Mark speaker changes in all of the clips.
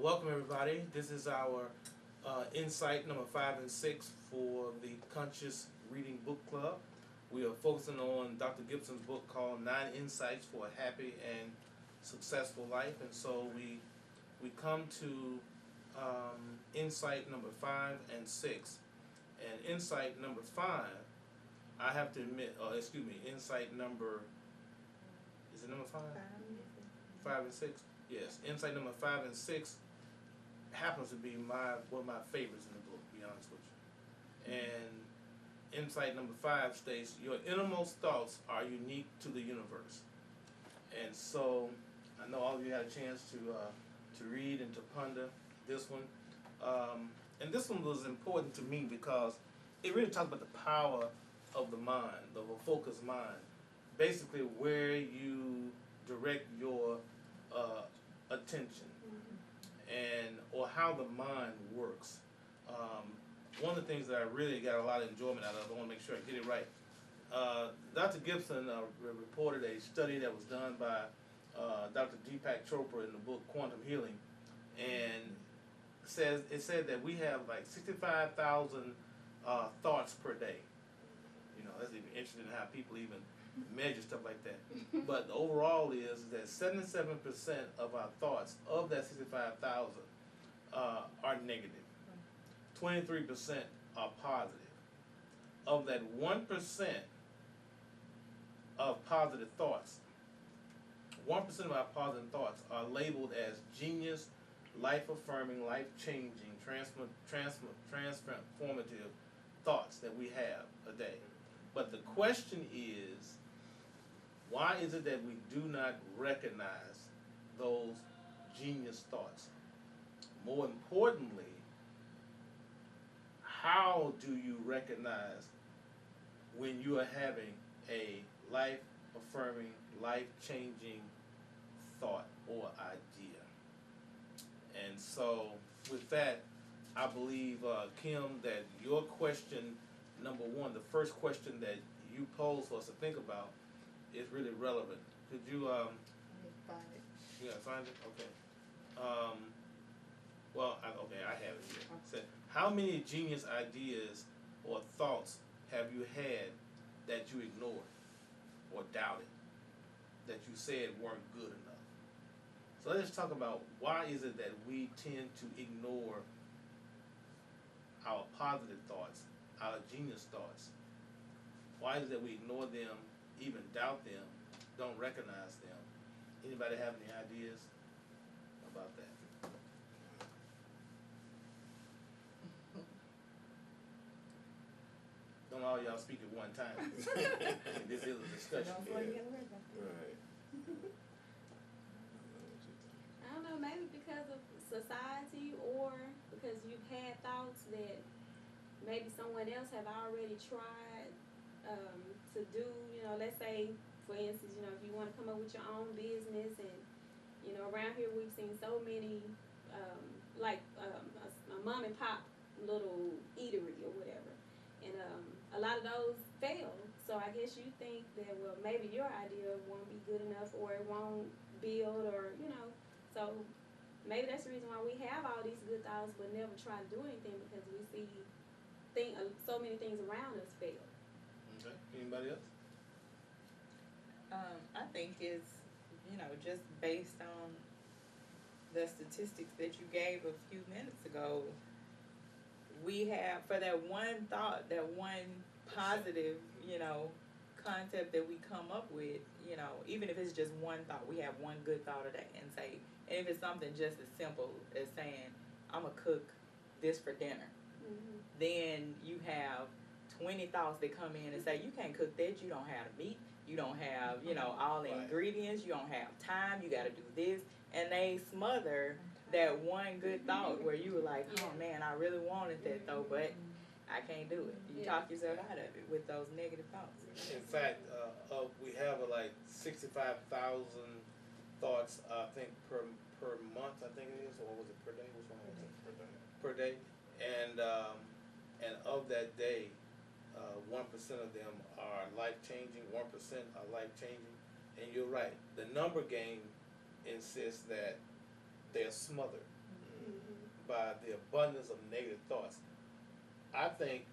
Speaker 1: Welcome everybody. This is our insight number 5 and 6 for the Conscious Reading Book Club. We are focusing on Dr. Gibson's book called 9 Insights for a Happy and Successful Life. And so we come to insight number 5 and 6. And insight number 5, I have to admit, insight number, is it number 5? 5 and 6? Yes, insight number 5 and 6 happens to be one of my favorites in the book, to be honest with you. And insight number 5 states, your innermost thoughts are unique to the universe. And so I know all of you had a chance to read and to ponder this one. And this one was important to me because it really talks about the power of the mind, of a focused mind. Basically where you direct your attention and or how the mind works. One of the things that I really got a lot of enjoyment out of, I want to make sure I get it right. Dr. Gibson reported a study that was done by Dr. Deepak Chopra in the book Quantum Healing, and it said that we have like 65,000 thoughts per day. You know, that's even interesting how people even measure stuff like that. But the overall is that 77% of our thoughts of that 65,000 are negative. 23% are positive. Of that 1% of positive thoughts, 1% of our positive thoughts are labeled as genius, life-affirming, life-changing, transformative thoughts that we have a day. But the question is, why is it that we do not recognize those genius thoughts? More importantly, how do you recognize when you are having a life-affirming, life-changing thought or idea? And so with that, I believe, Kim, that your question, number one, the first question that you posed for us to think about is really relevant. Could you,
Speaker 2: Find it.
Speaker 1: you gotta find it? Okay. Okay, I have it here. It said, how many genius ideas or thoughts have you had that you ignored or doubted, that you said weren't good enough? So let's talk about why is it that we tend to ignore our positive thoughts, our genius thoughts. Why is it that we ignore them, even doubt them, don't recognize them? Anybody have any ideas about that? Don't all y'all speak at one time. This is a discussion.
Speaker 3: Right.
Speaker 2: I don't know, maybe because of society or because you've had thoughts that maybe someone else have already tried to do, let's say, for instance, if you want to come up with your own business and, around here we've seen so many, a mom and pop little eatery or whatever. And a lot of those fail. So I guess you think that, well, maybe your idea won't be good enough or it won't build or, so maybe that's the reason why we have all these good thoughts but never try to do anything because we see so many things around us fail.
Speaker 1: Okay. Anybody else?
Speaker 4: I think it's, just based on the statistics that you gave a few minutes ago, we have, for that one thought, that one positive, concept that we come up with, even if it's just one thought, we have one good thought a day and say, and if it's something just as simple as saying, I'm going to cook this for dinner, then you have 20 thoughts that come in and say, you can't cook that, you don't have the meat, you don't have, all the ingredients, you don't have time, you got to do this, and they smother that one good thought where you were like, oh man, I really wanted that though, but I can't do it. You talk yourself out of it with those negative thoughts.
Speaker 1: In fact, we have like 65,000 thoughts, I think, per month, I think it is, or was it per day? Which one was it? Per day. And of that day, 1% of them are life-changing, 1% are life-changing. And you're right, the number game insists that they're smothered. by the abundance of negative thoughts. I think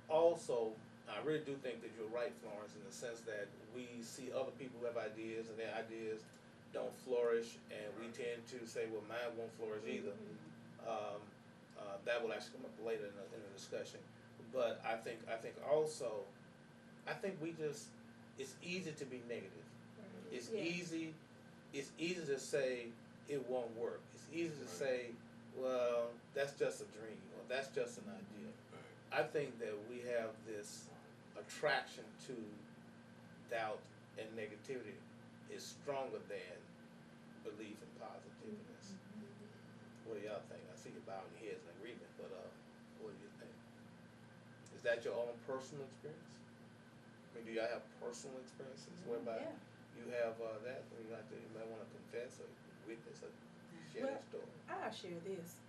Speaker 1: also, I really do think that you're right, Florence, in the sense that we see other people who have ideas and their ideas don't flourish, and we tend to say, well, mine won't flourish either. That will actually come up later in the discussion. But I think also, it's easy to be negative. It's easy to say it won't work. It's easy to say, well, that's just a dream, or that's just an idea. I think that we have this attraction to doubt and negativity is stronger than belief and positiveness. What do y'all think? I see you bowing your heads in agreement, but what do you think? Is that your own personal experience? I mean, do y'all have personal experiences whereby you have that, or you might want to confess or witness or share your story?
Speaker 3: I'll share this.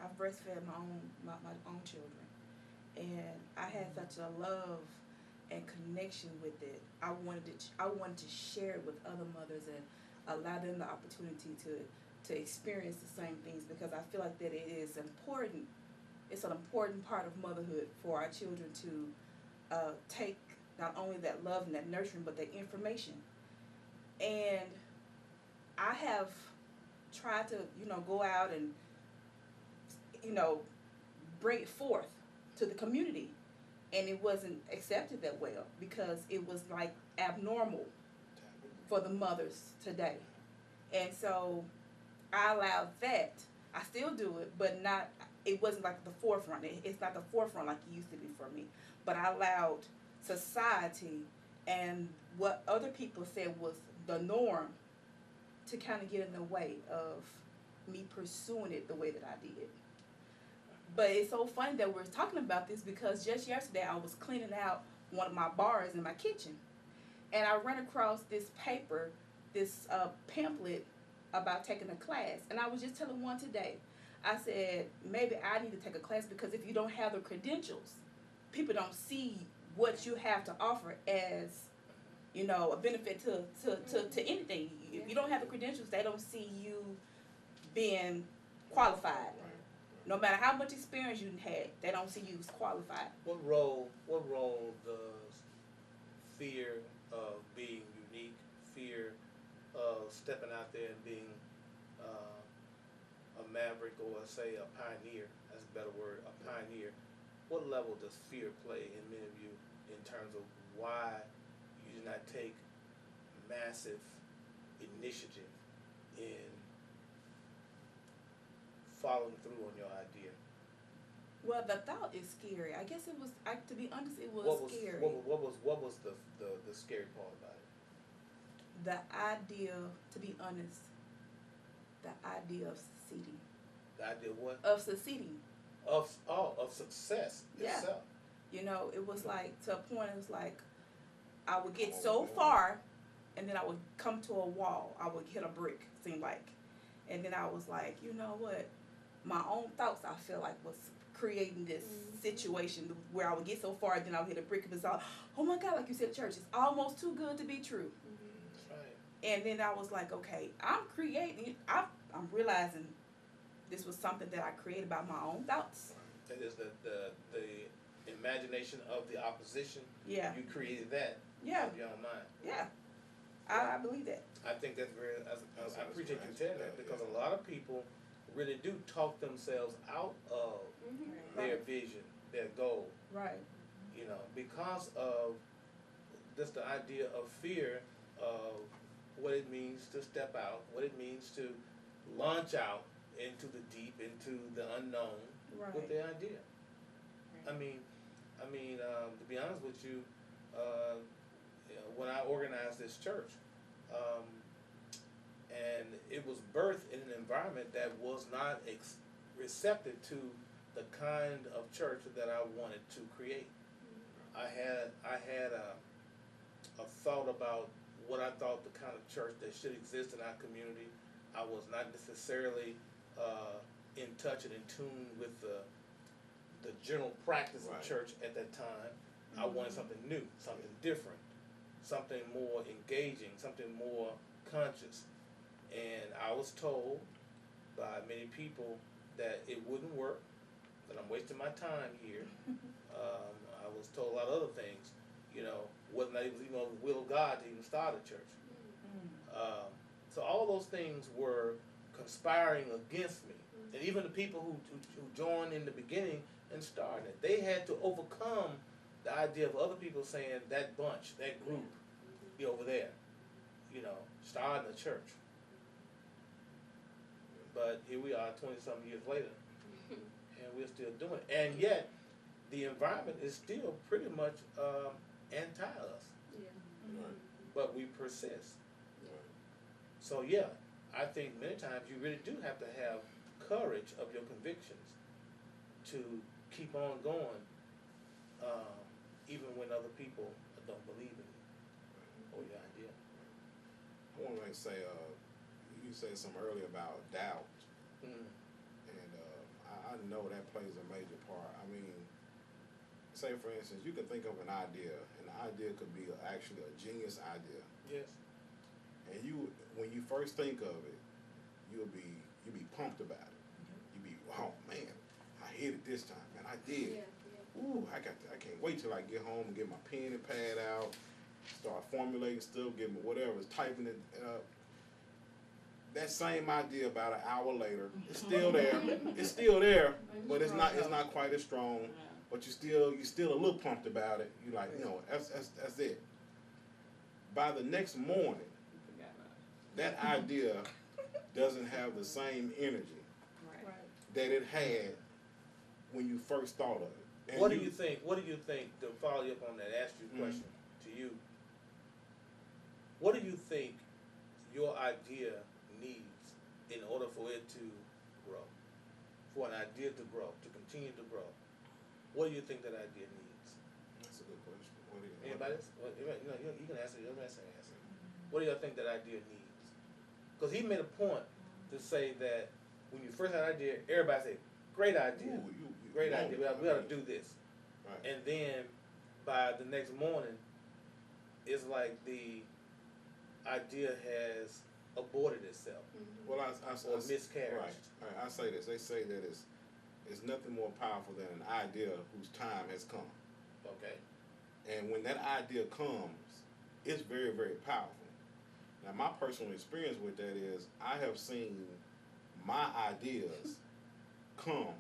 Speaker 3: I've breastfed my own children, and I had such a love and connection with it. I wanted to share it with other mothers and allow them the opportunity to experience the same things, because I feel like that it is important. It's an important part of motherhood for our children to take not only that love and that nurturing, but the information. And I have tried to, go out and, bring it forth to the community. And it wasn't accepted that well, because it was like abnormal for the mothers today. And so I allowed that. I still do it, but it wasn't like the forefront. It's not the forefront like it used to be for me. But I allowed society and what other people said was the norm to kind of get in the way of me pursuing it the way that I did. But it's so funny that we're talking about this, because just yesterday I was cleaning out one of my bars in my kitchen, and I ran across this paper, this pamphlet about taking a class. And I was just telling one today, I said, maybe I need to take a class, because if you don't have the credentials, people don't see what you have to offer as, a benefit to anything. If you don't have the credentials, they don't see you being qualified. No matter how much experience you had, they don't see you as qualified.
Speaker 1: What role does fear of being unique, fear of stepping out there and being a maverick, or say a pioneer, that's a better word, a pioneer, what level does fear play in many of you in terms of why you do not take massive initiative in following through on your idea?
Speaker 3: Well, the thought is scary. I guess it was, to be honest, it was scary.
Speaker 1: What was the scary part about it?
Speaker 3: The idea, to be honest, the idea of succeeding.
Speaker 1: The idea of what?
Speaker 3: Of succeeding.
Speaker 1: Of success itself.
Speaker 3: It was like, to a point, it was like, I would get so far, and then I would come to a wall. I would hit a brick, seemed like. And then I was like, you know what? My own thoughts, I feel like, was creating this situation where I would get so far, and then I would hit a brick, and it's all, oh my God, like you said, church, it's almost too good to be true.
Speaker 1: That's right.
Speaker 3: And then I was like, okay, I'm creating, I'm realizing this was something that I created by my own thoughts.
Speaker 1: That is the imagination of the opposition.
Speaker 3: Yeah.
Speaker 1: You created that.
Speaker 3: Yeah.
Speaker 1: In your own mind.
Speaker 3: Yeah. I believe that.
Speaker 1: I think that's very, I appreciate you saying that, because a lot of people really do talk themselves out of their vision, their goal.
Speaker 3: Right.
Speaker 1: Because of just the idea of fear of what it means to step out, what it means to launch out into the deep, into the unknown with their idea. I mean, to be honest with you, when I organized this church, and it was birthed in an environment that was not receptive to the kind of church that I wanted to create. I had a thought about what I thought the kind of church that should exist in our community. I was not necessarily in touch and in tune with the general practice of church at that time. I wanted something new, something different, something more engaging, something more conscious. And I was told by many people that it wouldn't work, that I'm wasting my time here. I was told a lot of other things, you know, whether or not it was even on the will of God to even start a church. So all those things were conspiring against me. And even the people who joined in the beginning and started it, they had to overcome the idea of other people saying that bunch, that group, be over there, you know, starting a church. But here we are 20-something years later, and we're still doing it. And yet, the environment is still pretty much anti-us, but we persist. So yeah, I think many times you really do have to have courage of your convictions to keep on going, even when other people don't believe in it or your idea.
Speaker 5: I want to say, you said something earlier about doubt, and I know that plays a major part. I mean, say for instance, you can think of an idea, and the idea could be actually a genius idea.
Speaker 1: Yes.
Speaker 5: And when you first think of it, you'll be pumped about it. You be, oh man, I hit it this time, man, I did. Ooh, I can't wait till I get home and get my pen and pad out, start formulating stuff, get my whatever, typing it up. That same idea about an hour later, it's still there. It's still there, but it's not quite as strong. But you still a little pumped about it. You like, you know, that's it. By the next morning, that idea doesn't have the same energy that it had when you first thought of it. And
Speaker 1: What do you think, to follow you up on that, ask you a question to you, what do you think your idea needs in order for it to grow? For an idea to grow, to continue to grow, what do you think that idea needs?
Speaker 5: That's a good question. What do you
Speaker 1: Anybody else? You can answer it. Answer. What do you think that idea needs? Because he made a point to say that when you first had an idea, everybody said, great idea.
Speaker 5: Ooh,
Speaker 1: Great idea. We ought to do this.
Speaker 5: Right.
Speaker 1: And then by the next morning, it's like the idea has aborted itself
Speaker 5: Well,
Speaker 1: or miscarried.
Speaker 5: Right. I say this. They say that it's nothing more powerful than an idea whose time has come.
Speaker 1: Okay.
Speaker 5: And when that idea comes, it's very, very powerful. Now, my personal experience with that is I have seen my ideas come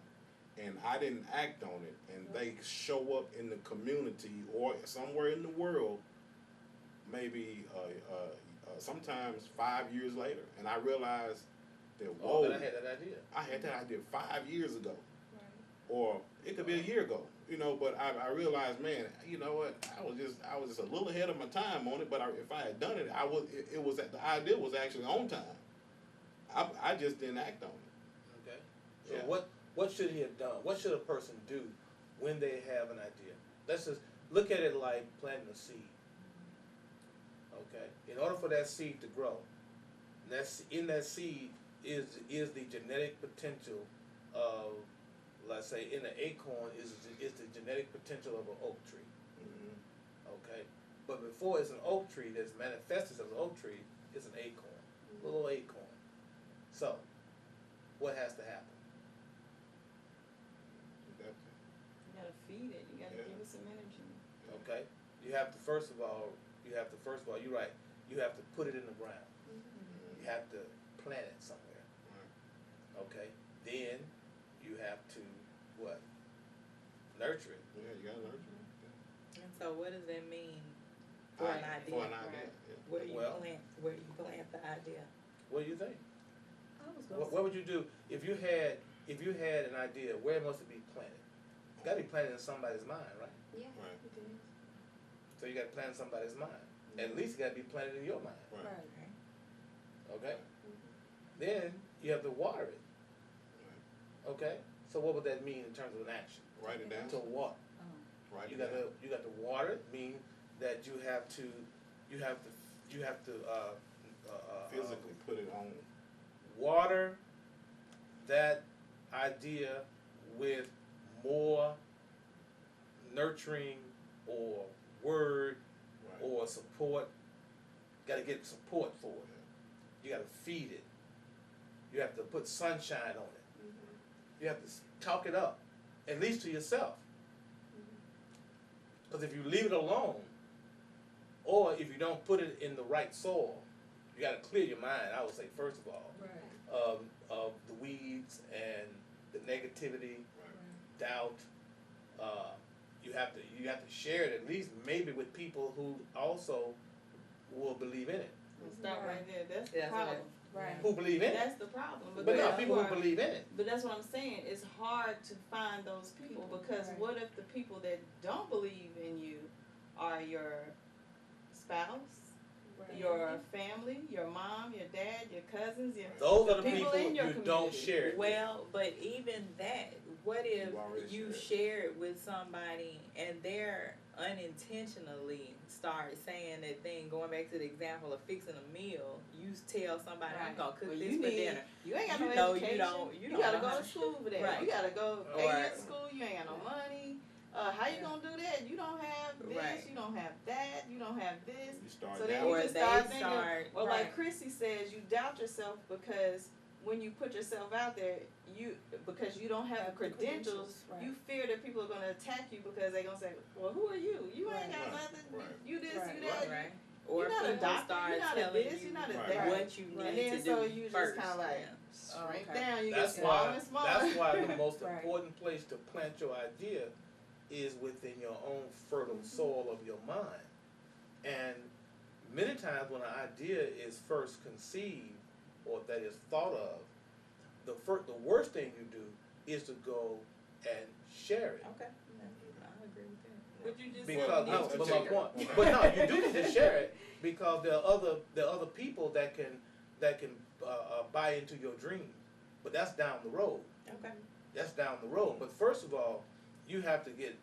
Speaker 5: and I didn't act on it, and they show up in the community or somewhere in the world, maybe sometimes 5 years later, and I realized that, whoa,
Speaker 1: But I had that idea.
Speaker 5: I had that idea 5 years ago, or it could be a year ago, you know. But I realized, man, you know what? I was just a little ahead of my time on it. But if I had done it, the idea was actually on time. I just didn't act on it.
Speaker 1: Okay. So
Speaker 5: Yeah.
Speaker 1: what should he have done? What should a person do when they have an idea? Let's just look at it like planting a seed. Okay. In order for that seed to grow, in that seed is the genetic potential of, let's say, in the acorn is the genetic potential of an oak tree. Okay. But before it's an oak tree that's manifested as an oak tree, it's an acorn, a little acorn. So, what has to happen?
Speaker 4: You gotta feed it. You gotta give it some energy.
Speaker 1: Okay, you have to first of all, you're right. You have to put it in the ground. You have to plant it somewhere. Okay, then you have to what? Nurture it.
Speaker 5: Yeah, you gotta nurture it.
Speaker 4: And so, what does that mean for an idea?
Speaker 5: For an idea. Yeah.
Speaker 4: Where do you plant the idea?
Speaker 1: What do you think?
Speaker 3: I was gonna
Speaker 1: What would you do if you had an idea? Where must it be planted? It's got to be planted in somebody's mind, right?
Speaker 2: Yeah.
Speaker 5: Right.
Speaker 2: It is.
Speaker 1: So you got to plant in somebody's mind. At least it got to be planted in your mind.
Speaker 5: Right.
Speaker 1: Okay. Then you have to water it. Okay. So what would that mean in terms of an action?
Speaker 5: Write it down.
Speaker 1: To what?
Speaker 5: Write
Speaker 1: You
Speaker 5: it
Speaker 1: got
Speaker 5: down.
Speaker 1: to water it. Mean that you have to
Speaker 5: Physically put it on.
Speaker 1: water that idea with more nurturing or word
Speaker 5: Right.
Speaker 1: or support. Got to get support for it. You got to feed it. You have to put sunshine on it. You have to talk it up, at least to yourself. Because if you leave it alone, or if you don't put it in the right soil, you got to clear your mind, I would say, first of all,
Speaker 3: Right.
Speaker 1: of the weeds and the negativity, doubt. You have to share it at least maybe with people who also will believe in it.
Speaker 4: Stop right there. That's the
Speaker 3: That's
Speaker 4: problem.
Speaker 3: Right.
Speaker 1: Who believe in it?
Speaker 4: That's the problem.
Speaker 1: But no,
Speaker 4: Because
Speaker 1: people who believe in it.
Speaker 4: But that's what I'm saying. It's hard to find those people because
Speaker 3: Right.
Speaker 4: what if the people that don't believe in you are your spouse,
Speaker 3: Right.
Speaker 4: your family, your mom, your dad, your cousins, your
Speaker 1: Those are the
Speaker 4: people
Speaker 1: people
Speaker 4: in your
Speaker 1: you
Speaker 4: community.
Speaker 1: don't share it with.
Speaker 4: Well, but even that, what if
Speaker 5: You already
Speaker 4: you
Speaker 5: shared.
Speaker 4: share it with somebody and they're unintentionally start saying that thing, going back to the example of fixing a meal, you tell somebody, I'm
Speaker 3: Right.
Speaker 4: gonna cook
Speaker 3: Well,
Speaker 4: this
Speaker 3: you
Speaker 4: for
Speaker 3: need-
Speaker 4: dinner.
Speaker 2: You ain't got
Speaker 4: You
Speaker 2: no
Speaker 4: know you
Speaker 2: education.
Speaker 4: don't- you don't
Speaker 2: gotta
Speaker 4: know
Speaker 2: go
Speaker 4: how
Speaker 2: to school for that.
Speaker 4: Right.
Speaker 2: You gotta go
Speaker 1: Right.
Speaker 2: 8 years of school. You ain't got no money. How you
Speaker 3: Yeah.
Speaker 2: gonna do that? You don't have this.
Speaker 4: Right.
Speaker 2: You don't have that. You don't have this.
Speaker 5: You start
Speaker 2: So then
Speaker 5: down.
Speaker 2: you
Speaker 4: Or
Speaker 2: just
Speaker 4: they
Speaker 2: start thinking.
Speaker 4: start,
Speaker 2: Well,
Speaker 3: Right.
Speaker 2: like Chrissy says, you doubt yourself because when you put yourself out there, because you don't have the credentials,
Speaker 3: right.
Speaker 2: you fear that people are gonna attack you because they're gonna say, "Well, who are you? You ain't got
Speaker 5: Right.
Speaker 2: nothing.
Speaker 5: Right.
Speaker 2: You this,
Speaker 3: Right.
Speaker 2: you that."
Speaker 4: right? Or
Speaker 2: You're not a
Speaker 4: people
Speaker 2: doctor,
Speaker 4: start
Speaker 2: you're not a
Speaker 4: telling
Speaker 2: this,
Speaker 4: you
Speaker 2: you're not a
Speaker 5: Right.
Speaker 2: that.
Speaker 4: what you need
Speaker 2: And then
Speaker 4: to
Speaker 2: so
Speaker 4: do
Speaker 2: you just
Speaker 4: first.
Speaker 2: kind of like
Speaker 4: Yeah.
Speaker 2: shrink
Speaker 3: Okay.
Speaker 2: down. You
Speaker 1: That's
Speaker 2: get smaller
Speaker 1: why.
Speaker 2: and smaller.
Speaker 1: That's why the most
Speaker 3: Right.
Speaker 1: important place to plant your idea is within your own fertile soil of your mind. And many times when an idea is first conceived or that is thought of, the worst thing you do is to go and share it.
Speaker 4: Okay. I agree with that.
Speaker 2: But you just
Speaker 1: Because
Speaker 2: said you
Speaker 1: no,
Speaker 2: need to
Speaker 1: but
Speaker 2: share.
Speaker 1: my point. But no, you do need to share it because there are other people that can buy into your dream. But that's down the road.
Speaker 4: Okay.
Speaker 1: That's down the road. But first of all, you have to get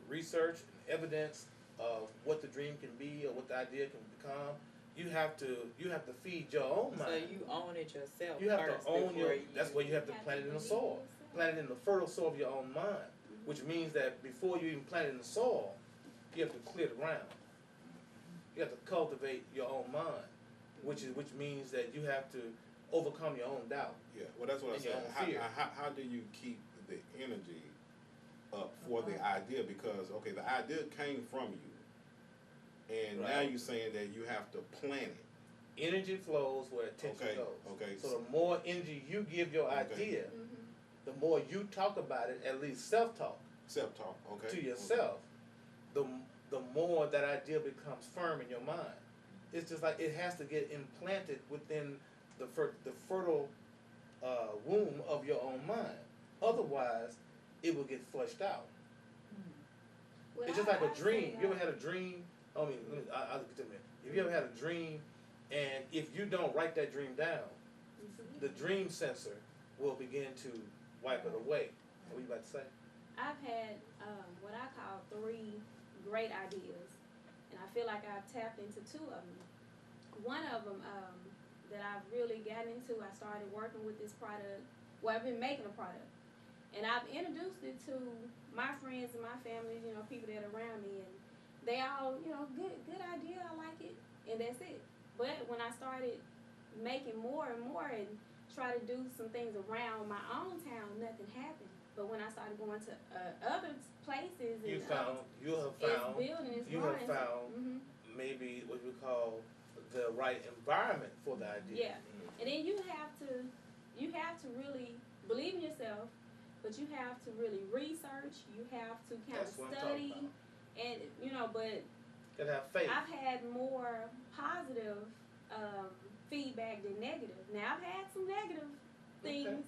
Speaker 1: research and evidence of what the dream can be or what the idea can become. You have to feed your own
Speaker 4: So
Speaker 1: mind.
Speaker 4: you own it yourself.
Speaker 1: You have
Speaker 4: first
Speaker 1: to own
Speaker 4: before
Speaker 1: your. That's why you have to plant it in the soil. Plant it in the fertile soil of your own mind, which means that before you even plant it in the soil, you have to clear the ground. You have to cultivate your own mind, which means that you have to overcome your own doubt.
Speaker 5: Yeah, well, that's what I
Speaker 1: And your
Speaker 5: said.
Speaker 1: own fear.
Speaker 5: How do you keep the energy up for the idea? Because, okay, the idea came from you, and now
Speaker 1: Right.
Speaker 5: you're saying that you have to plant it.
Speaker 1: Energy flows where attention
Speaker 5: Okay,
Speaker 1: goes.
Speaker 5: okay.
Speaker 1: So the more energy you give your
Speaker 5: Okay.
Speaker 1: idea, the more you talk about it, at least self-talk
Speaker 5: Self-talk, okay.
Speaker 1: to yourself, the more that idea becomes firm in your mind. It's just like it has to get implanted within the fertile womb of your own mind. Otherwise, it will get flushed out.
Speaker 2: Well,
Speaker 1: It's just like
Speaker 2: I
Speaker 1: a dream.
Speaker 2: say,
Speaker 1: You ever had a dream? I mean, I'll get to it. If you ever had a dream, and if you don't write that dream down, the dream sensor will begin to wipe it away. What are you about to say?
Speaker 2: I've had what I call 3 great ideas, and I feel like I've tapped into 2 of them. One of them that I've really gotten into, I started working with this product. Well, I've been making a product, and I've introduced it to my friends and my family, people that are around me, and they all, good idea, I like it, and that's it. But when I started making more and more and try to do some things around my own town, nothing happened. But when I started going to other places, and
Speaker 1: You have found
Speaker 2: it's building, it's
Speaker 1: you
Speaker 2: growing.
Speaker 1: have found maybe what we call the right environment for the idea.
Speaker 2: Yeah, and then you have to really believe in yourself, but you have to really research. You have to kind
Speaker 1: That's
Speaker 2: of
Speaker 1: what I'm
Speaker 2: study,
Speaker 1: talking
Speaker 2: and but
Speaker 1: Gotta have faith.
Speaker 2: I've had more positive feedback than negative. Now I've had some negative things,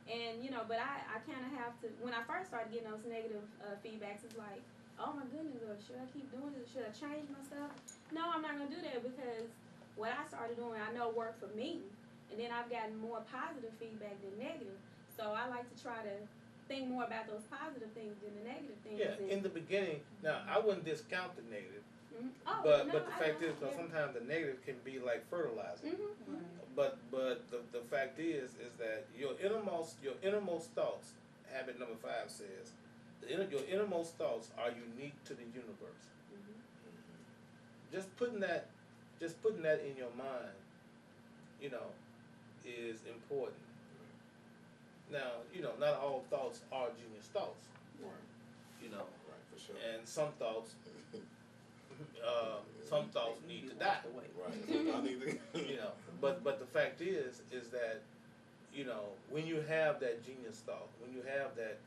Speaker 2: and but I kind of have to. When I first started getting those negative feedbacks, it's like, oh my goodness, should I keep doing this? Should I change my stuff? No, I'm not gonna do that because what I started doing, I know worked for me, and then I've gotten more positive feedback than negative. So I like to try to think more about those positive things than the negative things.
Speaker 1: Yeah, in the beginning, now I wouldn't discount the negative,
Speaker 2: Oh,
Speaker 1: but
Speaker 2: no,
Speaker 1: the
Speaker 2: I
Speaker 1: fact
Speaker 2: know,
Speaker 1: is, because
Speaker 2: yeah.
Speaker 1: sometimes the negative can be like fertilizer.
Speaker 2: Mm-hmm.
Speaker 1: But the fact is that your innermost thoughts, habit number 5 says, your innermost thoughts are unique to the universe.
Speaker 2: Mm-hmm.
Speaker 1: Just putting that in your mind is important. Now, not all thoughts are genius thoughts.
Speaker 5: Right. Right, for sure.
Speaker 1: And some thoughts need to die.
Speaker 5: Right.
Speaker 1: But the fact is that when you have that genius thought, when you have that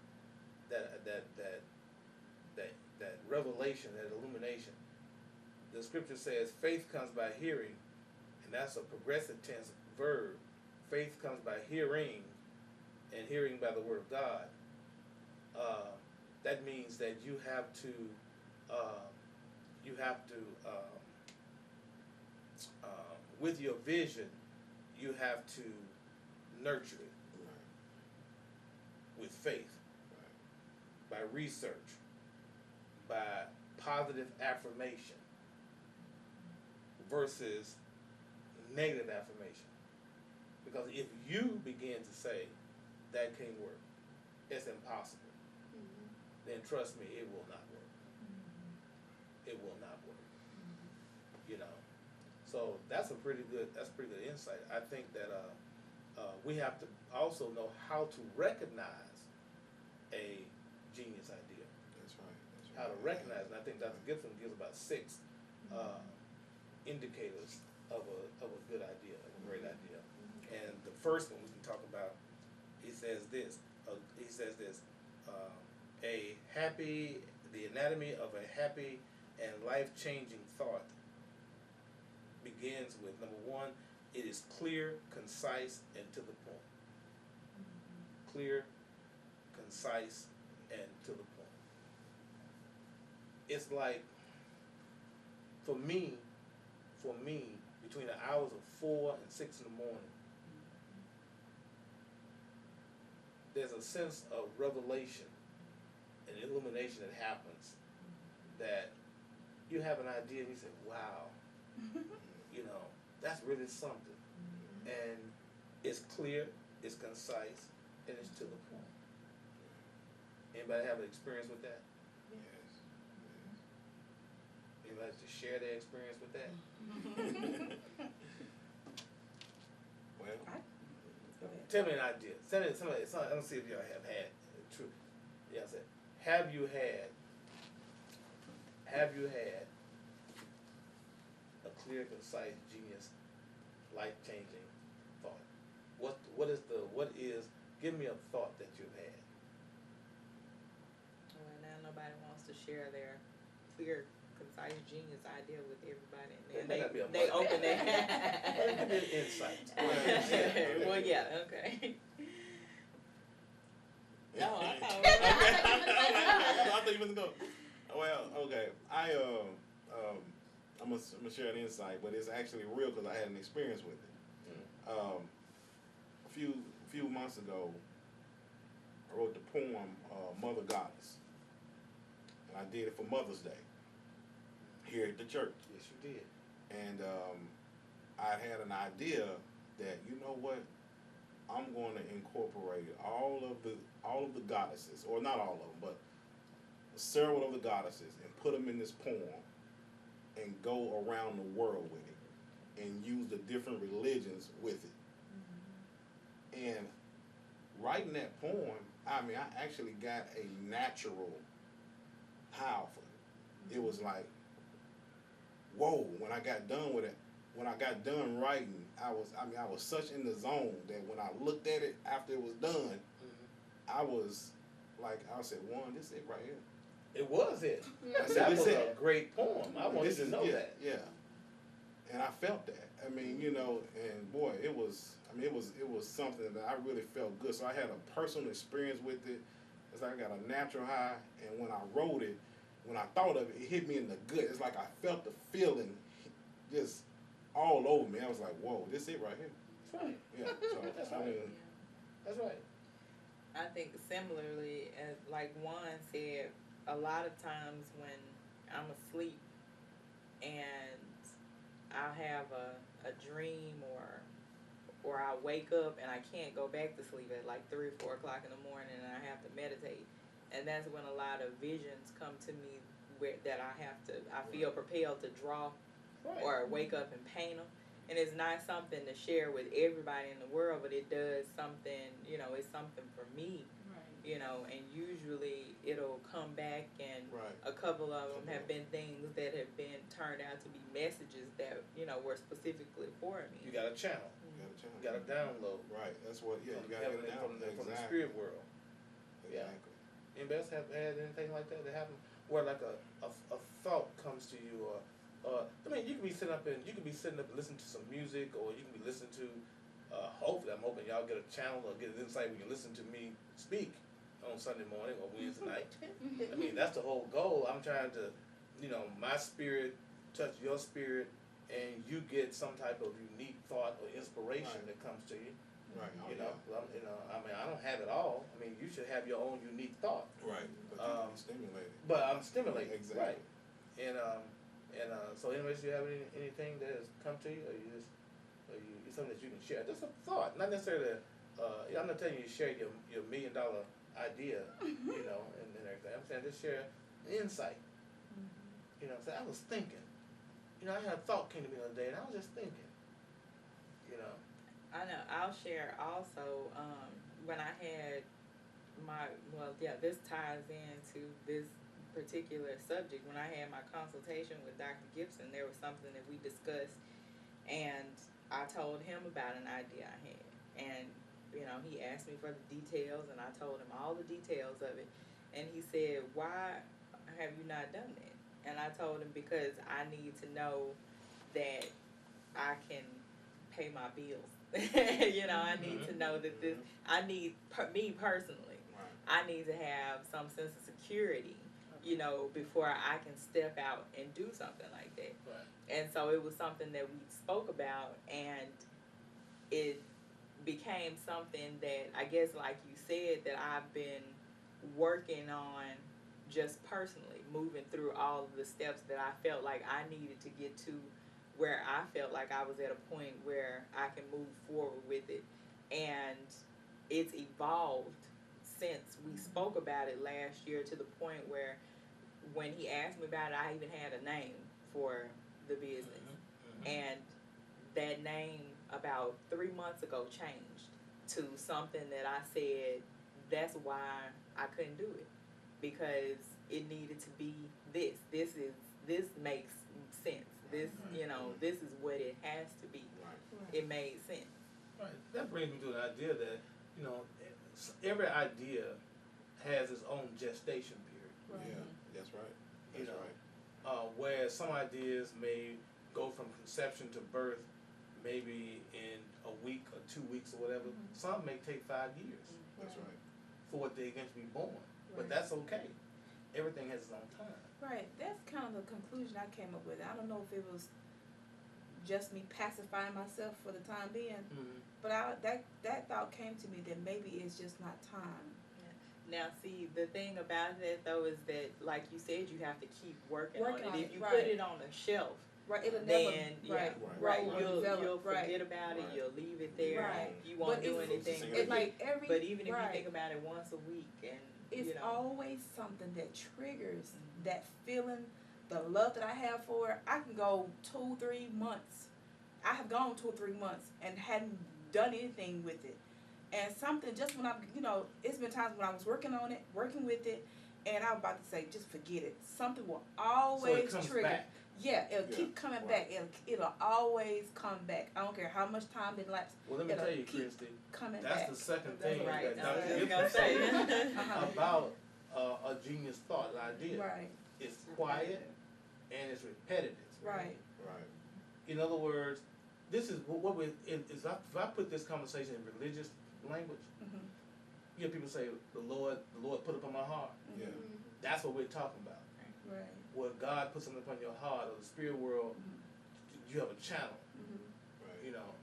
Speaker 1: revelation, that illumination, the scripture says faith comes by hearing, and that's a progressive tense verb. Faith comes by hearing, and hearing by the word of God. That means that you have to with your vision, you have to nurture it with faith, by research, by positive affirmation versus negative affirmation. Because if you begin to say that can't work, it's impossible, then trust me, it will not work. It will not work. So that's pretty good insight. I think that we have to also know how to recognize a genius idea.
Speaker 5: That's right.
Speaker 1: How to recognize, and I think Dr. Gibson gives about 6 indicators of a good idea, of a great idea. And the first one we can talk about, he says this, the anatomy of a happy and life-changing thought begins with, number 1, it is clear, concise, and to the point. Clear, concise, and to the point. It's like, for me, between the hours of 4 and 6 in the morning, there's a sense of revelation and illumination that happens, that you have an idea and you say, wow, that's really something. And it's clear, it's concise, and it's to the point. Anybody have an experience with that?
Speaker 5: Yes.
Speaker 1: Anybody to share their experience with that?
Speaker 5: Well,
Speaker 1: Tell me an idea. Somebody, I don't see if y'all have had true. Yeah, I said, have you had a clear, concise, genius, life-changing thought? What is? Give me a thought that you've had.
Speaker 4: Well, now nobody wants to share their clear, concise, genius idea with everybody, and then they open their
Speaker 1: Give me an insight.
Speaker 4: Well, yeah, okay. No, I thought.
Speaker 5: I thought you was gonna go. Well, okay. I'm gonna share an insight, but it's actually real because I had an experience with it. A few months ago, I wrote the poem "Mother Goddess," and I did it for Mother's Day here at the church.
Speaker 1: Yes, you did.
Speaker 5: And I had an idea that, you know what, I'm going to incorporate all of the goddesses, or not all of them, but several of the goddesses, and put them in this poem, and go around the world with it, and use the different religions with it. And writing that poem, I actually got a natural high for it. It was like, whoa, when I got done with it, when I got done writing, I was such in the zone that when I looked at it after it was done, I was like, I said, "One, this is it right here."
Speaker 1: It was it.
Speaker 5: I said,
Speaker 1: That
Speaker 5: "This
Speaker 1: was
Speaker 5: is
Speaker 1: a
Speaker 5: it."
Speaker 1: great poem. I wanted to know that.
Speaker 5: Yeah. And I felt that. And boy, it was something that I really felt good. So I had a personal experience with it. It's like I got a natural high, and when I wrote it, when I thought of it, it hit me in the gut. It's like I felt the feeling just all over me. I was like, "Whoa, this is it right here."
Speaker 1: That's right.
Speaker 5: Yeah. So
Speaker 1: That's right. That's right.
Speaker 4: I think similarly, as like Juan said, a lot of times when I'm asleep and I'll have a dream or I wake up and I can't go back to sleep at like 3 or 4 o'clock in the morning, and I have to meditate, and that's when a lot of visions come to me that I feel propelled to draw or wake up and paint them. And it's not something to share with everybody in the world, but it does something, you know, it's something for me, you know, and usually it'll come back, and a couple of them have been things that have been turned out to be messages that, you know, were specifically for me.
Speaker 1: You got a channel. You got a download.
Speaker 5: Right. That's what. Yeah. You got to get it down
Speaker 1: from the spirit world.
Speaker 5: Exactly.
Speaker 1: Anybody else have had anything like that happen where like a thought comes to you, or I mean, you can be sitting up and listening to some music, or you can be listening to. Hopefully, I'm hoping y'all get a channel or get an insight when you listen to me speak on Sunday morning or Wednesday night. I mean, that's the whole goal. I'm trying to, you know, my spirit touch your spirit, and you get some type of unique thought or inspiration that comes to you.
Speaker 5: Right.
Speaker 1: You know, I mean, I don't have it all. I mean, you should have your own unique thought.
Speaker 5: Right. But you can be stimulated.
Speaker 1: But I'm stimulated.
Speaker 5: Exactly.
Speaker 1: Right. And so, anyways, do you have anything that has come to you, or you just, something that you can share? Just a thought, not necessarily. I'm not telling you to share your $1 million idea, you know, and everything. I'm saying just share insight. You know, say I was thinking. You know, I had a thought came to me the other day, and I was just thinking. You know.
Speaker 4: I know. I'll share also when I had this ties into this particular subject. When I had my consultation with Dr. Gibson, there was something that we discussed, and I told him about an idea I had, and you know, he asked me for the details, and I told him all the details of it, and he said, "Why have you not done that?" And I told him, because I need to know that I can pay my bills. You know, I need to know that this. I need me personally. I need to have some sense of security, you know, before I can step out and do something like that.
Speaker 1: Right.
Speaker 4: And so it was something that we spoke about, and it became something that, I guess, like you said, that I've been working on just personally, moving through all of the steps that I felt like I needed to get to where I felt like I was at a point where I can move forward with it. And it's evolved since we spoke about it last year, to the point where when he asked me about it, I even had a name for the business. And that name about 3 months ago changed to something that I said, that's why I couldn't do it, because it needed to be this. This makes sense. This, you know, this is what it has to be. It made sense.
Speaker 1: Right. That brings me to an idea that, you know, every idea has its own gestation period.
Speaker 5: Yeah, that's right.
Speaker 1: That's right. Where some ideas may go from conception to birth maybe in a week or 2 weeks or whatever. Some may take 5 years.
Speaker 5: That's right.
Speaker 1: For what they're going to be born. But that's okay. Everything has its own time.
Speaker 3: Right. That's kind of the conclusion I came up with. I don't know if it was just me pacifying myself for the time being, but that thought came to me that maybe it's just not time.
Speaker 4: Now, see, the thing about that, though, is that, like you said, you have to keep working on it. If you
Speaker 3: right.
Speaker 4: put it on a shelf,
Speaker 3: it'll
Speaker 4: then
Speaker 3: never,
Speaker 4: you'll forget about it. You'll leave it there. You won't do anything.
Speaker 3: It's like
Speaker 4: but even if you think about it once a week, and
Speaker 3: it's
Speaker 4: you know,
Speaker 3: always something that triggers that feeling, the love that I have for it. I can go 2-3 months. I have gone 2 or 3 months and hadn't done anything with it. And something, just when I'm, you know, it's been times when I was working on it, working with it, and I was about to say, just forget it. Something will always trigger.
Speaker 1: Back.
Speaker 3: Yeah, it'll keep coming back. It'll always come back. I don't care how much time it lapses.
Speaker 1: Well, let me tell you, Christy, that's the second thing
Speaker 4: right.
Speaker 1: that Dr. Gibson said about a genius thought, an idea.
Speaker 3: Right.
Speaker 1: It's quiet and it's repetitive.
Speaker 3: Right.
Speaker 1: In other words, this is what if I put this conversation in religious language, you hear people say, the Lord put upon my heart.
Speaker 5: Yeah.
Speaker 1: That's what we're talking about.
Speaker 3: Right.
Speaker 1: Where God puts something upon your heart, or the spirit world, you have a channel, you know,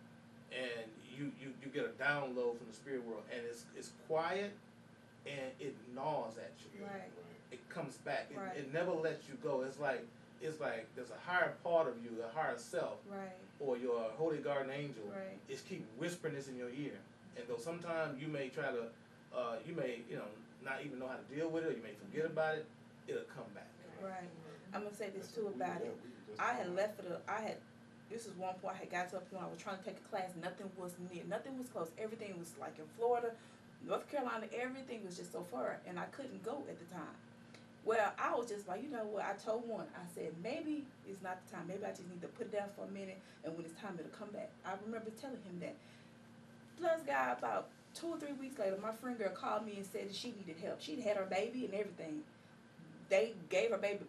Speaker 1: and you get a download from the spirit world, and it's quiet, and it gnaws at you.
Speaker 3: Right.
Speaker 1: It comes back.
Speaker 3: Right.
Speaker 1: It never lets you go. It's like there's a higher part of you, a higher self, or your holy guardian angel.
Speaker 3: Right.
Speaker 1: It's keep whispering this in your ear, and though sometimes you may try to, not even know how to deal with it, or you may forget about it, it'll come back.
Speaker 3: Right. I'm gonna say this too about it. I had left it. this is one point I had got to a point I was trying to take a class, nothing was near, nothing was close. Everything was like in Florida, North Carolina, everything was just so far, and I couldn't go at the time. Well, I was just like, you know what, I told one, I said, maybe it's not the time, maybe I just need to put it down for a minute, and when it's time, it'll come back. I remember telling him that. Plus, guy, about 2 or 3 weeks later, my friend girl called me and said that she needed help. She'd had her baby and everything. They gave her baby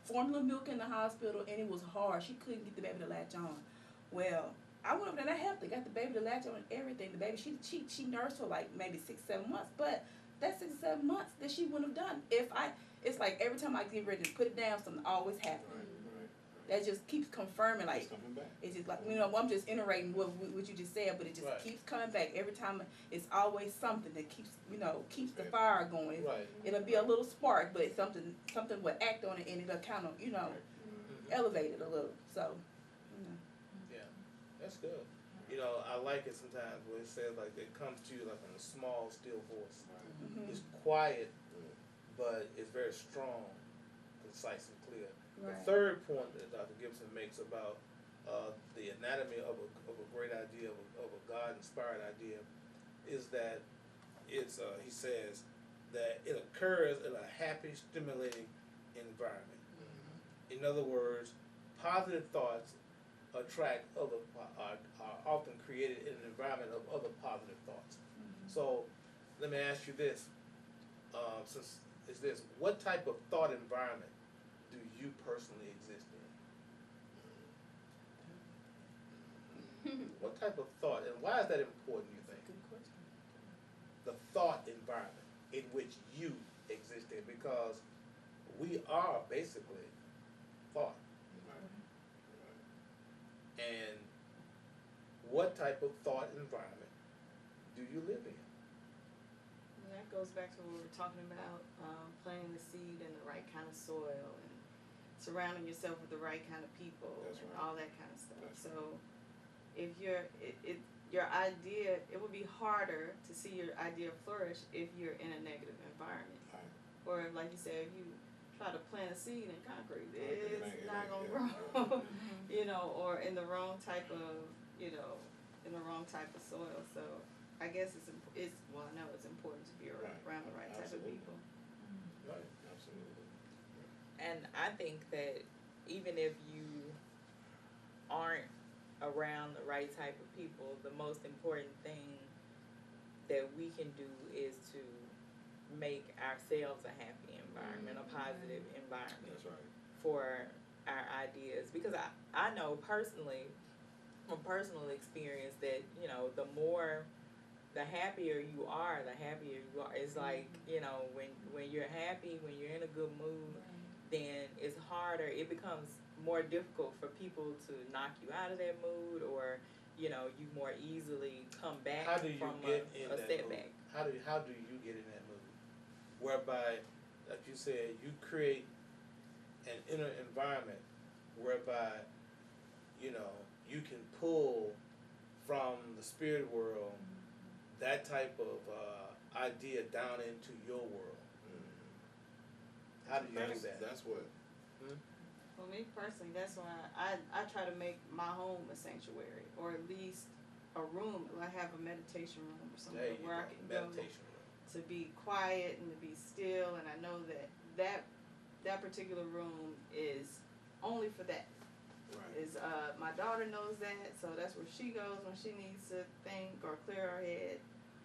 Speaker 3: formula milk in the hospital, and it was hard. She couldn't get the baby to latch on. Well, I went over there and I helped her, got the baby to latch on and everything. The baby, she nursed her like maybe 6, 7 months, but that's 6 or 7 months that she wouldn't have done it's like every time I get ready to put it down, something always happens. That just keeps confirming, like,
Speaker 5: It's coming back.
Speaker 3: it's just like, you know, I'm just iterating what you just said, but it just keeps coming back. Every time, it's always something that keeps, you know, keeps the fire going.
Speaker 1: Right.
Speaker 3: It'll be a little spark, but it's something will act on it, and it'll kind of, you know, elevate it a little. So, you know.
Speaker 1: Yeah, that's good. You know, I like it sometimes where it says like it comes to you like in a small, still voice.
Speaker 3: Mhm.
Speaker 1: It's quiet, but it's very strong, concise, and clear.
Speaker 3: Right.
Speaker 1: The third point that Dr. Gibson makes about the anatomy of a great idea, of a God-inspired idea, is that it's he says that it occurs in a happy, stimulating environment. In other words, positive thoughts attract are often created in an environment of other positive thoughts. So let me ask you this, what type of thought environment do you personally exist in? What type of thought, and why is that important, you think?
Speaker 3: Good question.
Speaker 1: The thought environment in which you exist in, because we are basically thought. And what type of thought environment do you live in?
Speaker 4: And that goes back to what we were talking about, planting the seed in the right kind of soil and surrounding yourself with the right kind of people and all that kind of stuff. So if your idea, it would be harder to see your idea flourish if you're in a negative environment. Or like you said, if you try to plant a seed in concrete, it's not gonna grow. You know, or in the wrong type of, in the wrong type of soil. So I guess I know it's important to be around the right type of people.
Speaker 1: Right.
Speaker 5: Absolutely.
Speaker 6: And I think that even if you aren't around the right type of people, the most important thing that we can do is to make ourselves a happy environment, a positive environment.
Speaker 5: That's right.
Speaker 6: For our ideas. Because I know personally, from personal experience, that, the happier you are, It's like, when you're happy, when you're in a good mood, then it's harder, it becomes more difficult for people to knock you out of that mood, or, you more easily come back
Speaker 1: How do you
Speaker 6: from
Speaker 1: get in
Speaker 6: a
Speaker 1: that
Speaker 6: setback.
Speaker 1: mood? How do you get in that mood? Whereby, like you said, you create an inner environment whereby, you can pull from the spirit world that type of idea down into your world. How do you do that?
Speaker 5: That's what.
Speaker 4: For me personally, that's why I try to make my home a sanctuary, or at least a room. I have a meditation room or somewhere where I can go to be quiet and to be still, and I know that particular room is only for that.
Speaker 5: Right.
Speaker 4: My daughter knows that, so that's where she goes when she needs to think or clear her head,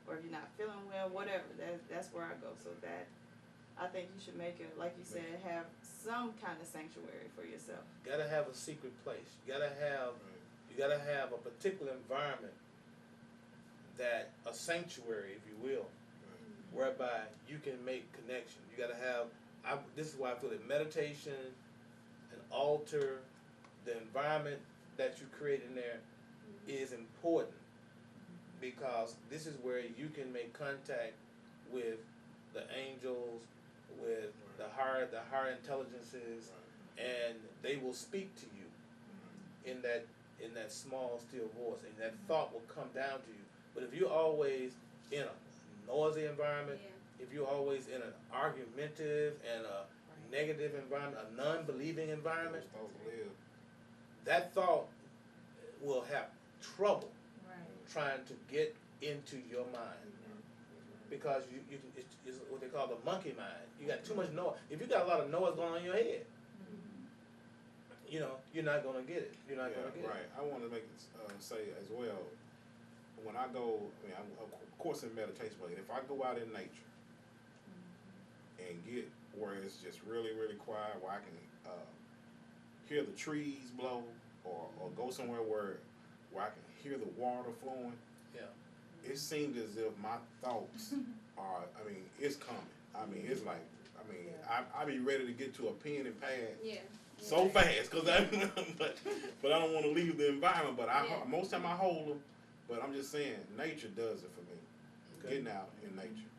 Speaker 4: or if you're not feeling well, whatever. That's where I go. So that, I think you should make it, like you said, have some kind of sanctuary for yourself.
Speaker 1: You gotta have a secret place. You gotta have a particular environment, a sanctuary, if you will, whereby you can make connection. You gotta have. This is why I feel that meditation, an altar, the environment that you create in there is important, because this is where you can make contact with the angels, with the higher intelligences, and they will speak to you in that small, still voice, and that thought will come down to you. But if you're always in a noisy environment, if you're always in an argumentative and a negative environment, a non-believing environment, that thought will have trouble
Speaker 3: Right.
Speaker 1: trying to get into your mind. Because it's what they call the monkey mind. You got too much noise. If you got a lot of noise going on in your head, you know, you're not going to get it. You're not going to get
Speaker 5: right.
Speaker 1: it.
Speaker 5: I want to make it say as well, when I go, I mean, I'm, of course in meditation, but if I go out in nature and get where it's just really, really quiet, where I can hear the trees blow, or go somewhere where I can hear the water flowing, it seems as if my thoughts are, I mean, it's coming. I mean, it's like, I mean, I be ready to get to a pen and pad so fast, cause but I don't want to leave the environment. But most time I hold them. But I'm just saying, nature does it for me.
Speaker 1: Okay.
Speaker 5: Getting out in nature.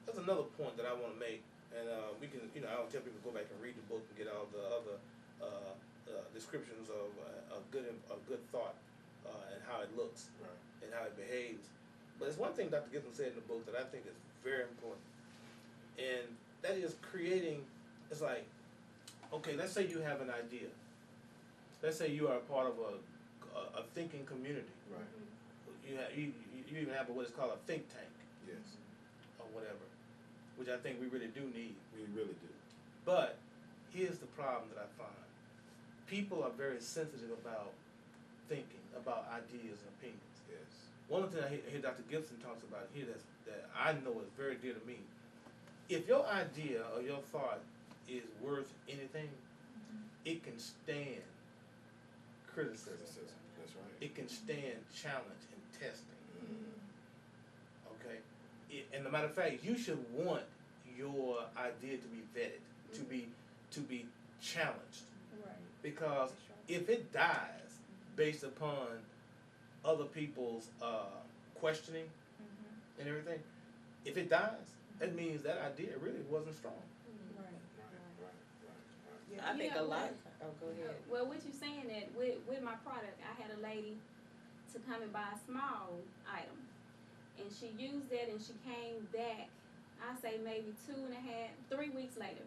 Speaker 1: That's another point that I want to make, and we can, you know, I don't tell people to go back and read the book and get all the other descriptions of a good thought and how it looks and how it behaves. But there's one thing Dr. Gibson said in the book that I think is very important, and that is creating. It's like, okay, let's say you have an idea. Let's say you are a part of a thinking community.
Speaker 5: Right.
Speaker 1: You even have what is called a think tank.
Speaker 5: Yes.
Speaker 1: Or whatever, which I think we really do need.
Speaker 5: We really do.
Speaker 1: But here's the problem that I find. People are very sensitive about thinking, about ideas and opinions.
Speaker 5: Yes.
Speaker 1: One of the things I hear Dr. Gibson talks about here that I know is very dear to me. If your idea or your thought is worth anything, it can stand criticism.
Speaker 5: That's right.
Speaker 1: It can stand challenge and testing. Okay? And a matter of fact, you should want your idea to be vetted, to be challenged.
Speaker 3: Right.
Speaker 1: Because if it dies based upon other people's questioning and everything, if it dies, that means that idea really wasn't strong.
Speaker 3: Right.
Speaker 5: Right.
Speaker 6: I think
Speaker 2: You know
Speaker 6: a lot.
Speaker 2: what?
Speaker 6: Oh, go ahead.
Speaker 2: Well, what you saying that with my product, I had a lady to come and buy a small item, and she used that, and she came back. I say maybe 3 weeks later,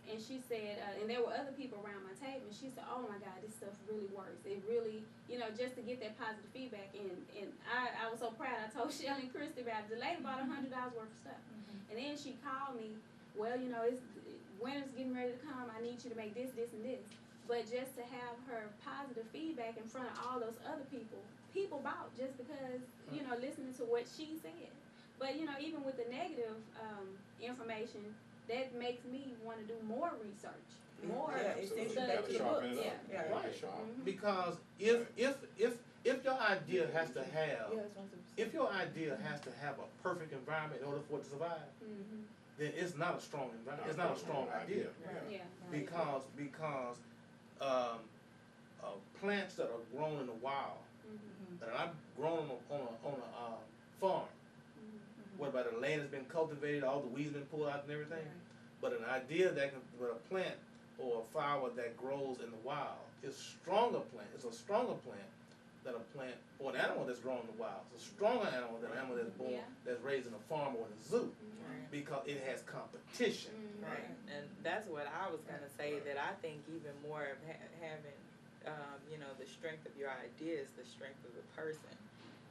Speaker 2: and she said, and there were other people around my table, and she said, "Oh my God, this stuff really works. It really, you know, just to get that positive feedback." And I was so proud. I told Shelly and Christy about it. The lady bought $100 worth of stuff, and then she called me. Well, you know, winter's getting ready to come. I need you to make this, this, and this. But just to have her positive feedback in front of all those other people bought just because, you know, listening to what she said. But, you know, even with the negative information, that makes me want to do more research, more
Speaker 3: Extension
Speaker 2: study.
Speaker 3: back to the book.
Speaker 1: Right. Because if your idea has to have, if your idea has to have a perfect environment in order for it to survive, then it's not a strong environment. It's not a strong idea. Because plants that are grown in the wild, that are not grown on a farm, whereby the land has been cultivated, all the weeds been pulled out and everything. But an idea with a plant or a flower that grows in the wild is a stronger plant than a plant or an animal that's grown in the wild. It's a stronger animal than an animal that's born, that's raised in a farm or in a zoo, because it has competition.
Speaker 6: Right, and that's what I was gonna say. That I think even more of having, you know, the strength of your idea is the strength of the person.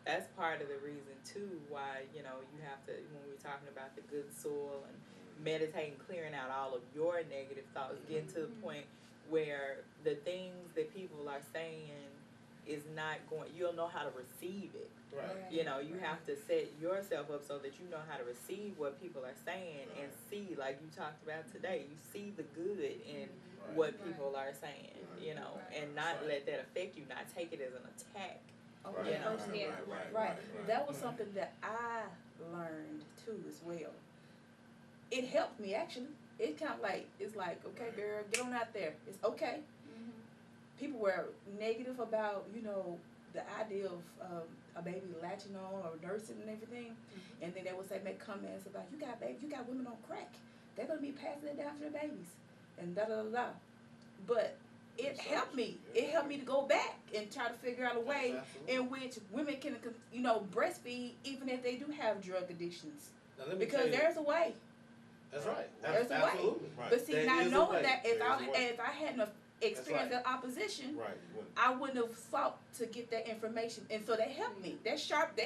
Speaker 6: That's part of the reason too why, you know, you have to, when we're talking about the good soil and meditating, clearing out all of your negative thoughts, getting to the point where the things that people are saying is not going, you'll know how to receive it.
Speaker 1: Right.
Speaker 6: You know, you have to set yourself up so that you know how to receive what people are saying and see, like you talked about today, you see the good in what people are saying, you know, and not let that affect you, not take it as an attack.
Speaker 3: Okay.
Speaker 6: You know.
Speaker 3: Right. That was something that I learned too as well. It helped me actually. It kind of like, it's like, okay, girl, get on out there. It's okay. People were negative about, you know, the idea of a baby latching on or nursing and everything, and then they would say, make comments about, you got women on crack. They're gonna be passing it down to their babies, and da da da da. But it helped me. It helped me to go back and try to figure out a way in which women can, you know, breastfeed even if they do have drug addictions. Because there's a way.
Speaker 1: That's right.
Speaker 3: There's a way.
Speaker 1: Absolutely.
Speaker 5: Right.
Speaker 3: But see,
Speaker 1: There
Speaker 3: now
Speaker 1: is a
Speaker 3: knowing
Speaker 1: way.
Speaker 3: that if
Speaker 5: There is a way.
Speaker 3: I hadn't experienced
Speaker 1: right.
Speaker 3: that opposition,
Speaker 5: Right. You wouldn't-
Speaker 3: I wouldn't have sought to get that information. And so they helped me. They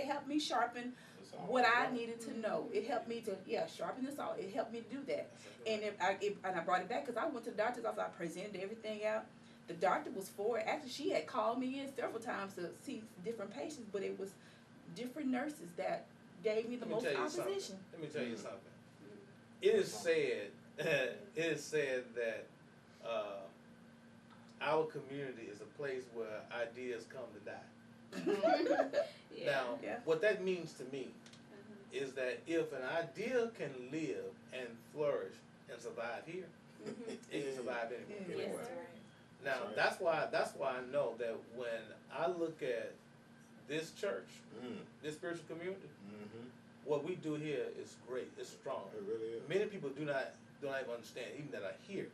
Speaker 3: helped me sharpen
Speaker 5: it's all
Speaker 3: what I
Speaker 5: right.
Speaker 3: needed to know. It helped me to, sharpen this all. It helped me to do that.
Speaker 1: That's
Speaker 3: And I brought it back because I went to the doctor's office. I presented everything out. The doctor was for it. Actually, she had called me in several times to see different patients, but it was different nurses that gave me the most opposition.
Speaker 1: Let me tell you something. It is said, that our community is a place where ideas come to die.
Speaker 2: Yeah.
Speaker 1: Now,
Speaker 3: Yeah.
Speaker 1: what that means to me is that if an idea can live and flourish and survive here, it can survive anywhere.
Speaker 3: Yeah.
Speaker 2: Yes,
Speaker 5: Anyway.
Speaker 2: sir.
Speaker 1: Now,
Speaker 5: That's right.
Speaker 1: that's why I know that when I look at this church,
Speaker 5: Mm.
Speaker 1: this spiritual community,
Speaker 5: Mm-hmm.
Speaker 1: what we do here is great. It's strong.
Speaker 5: It really is.
Speaker 1: Many people don't even understand, even that are here,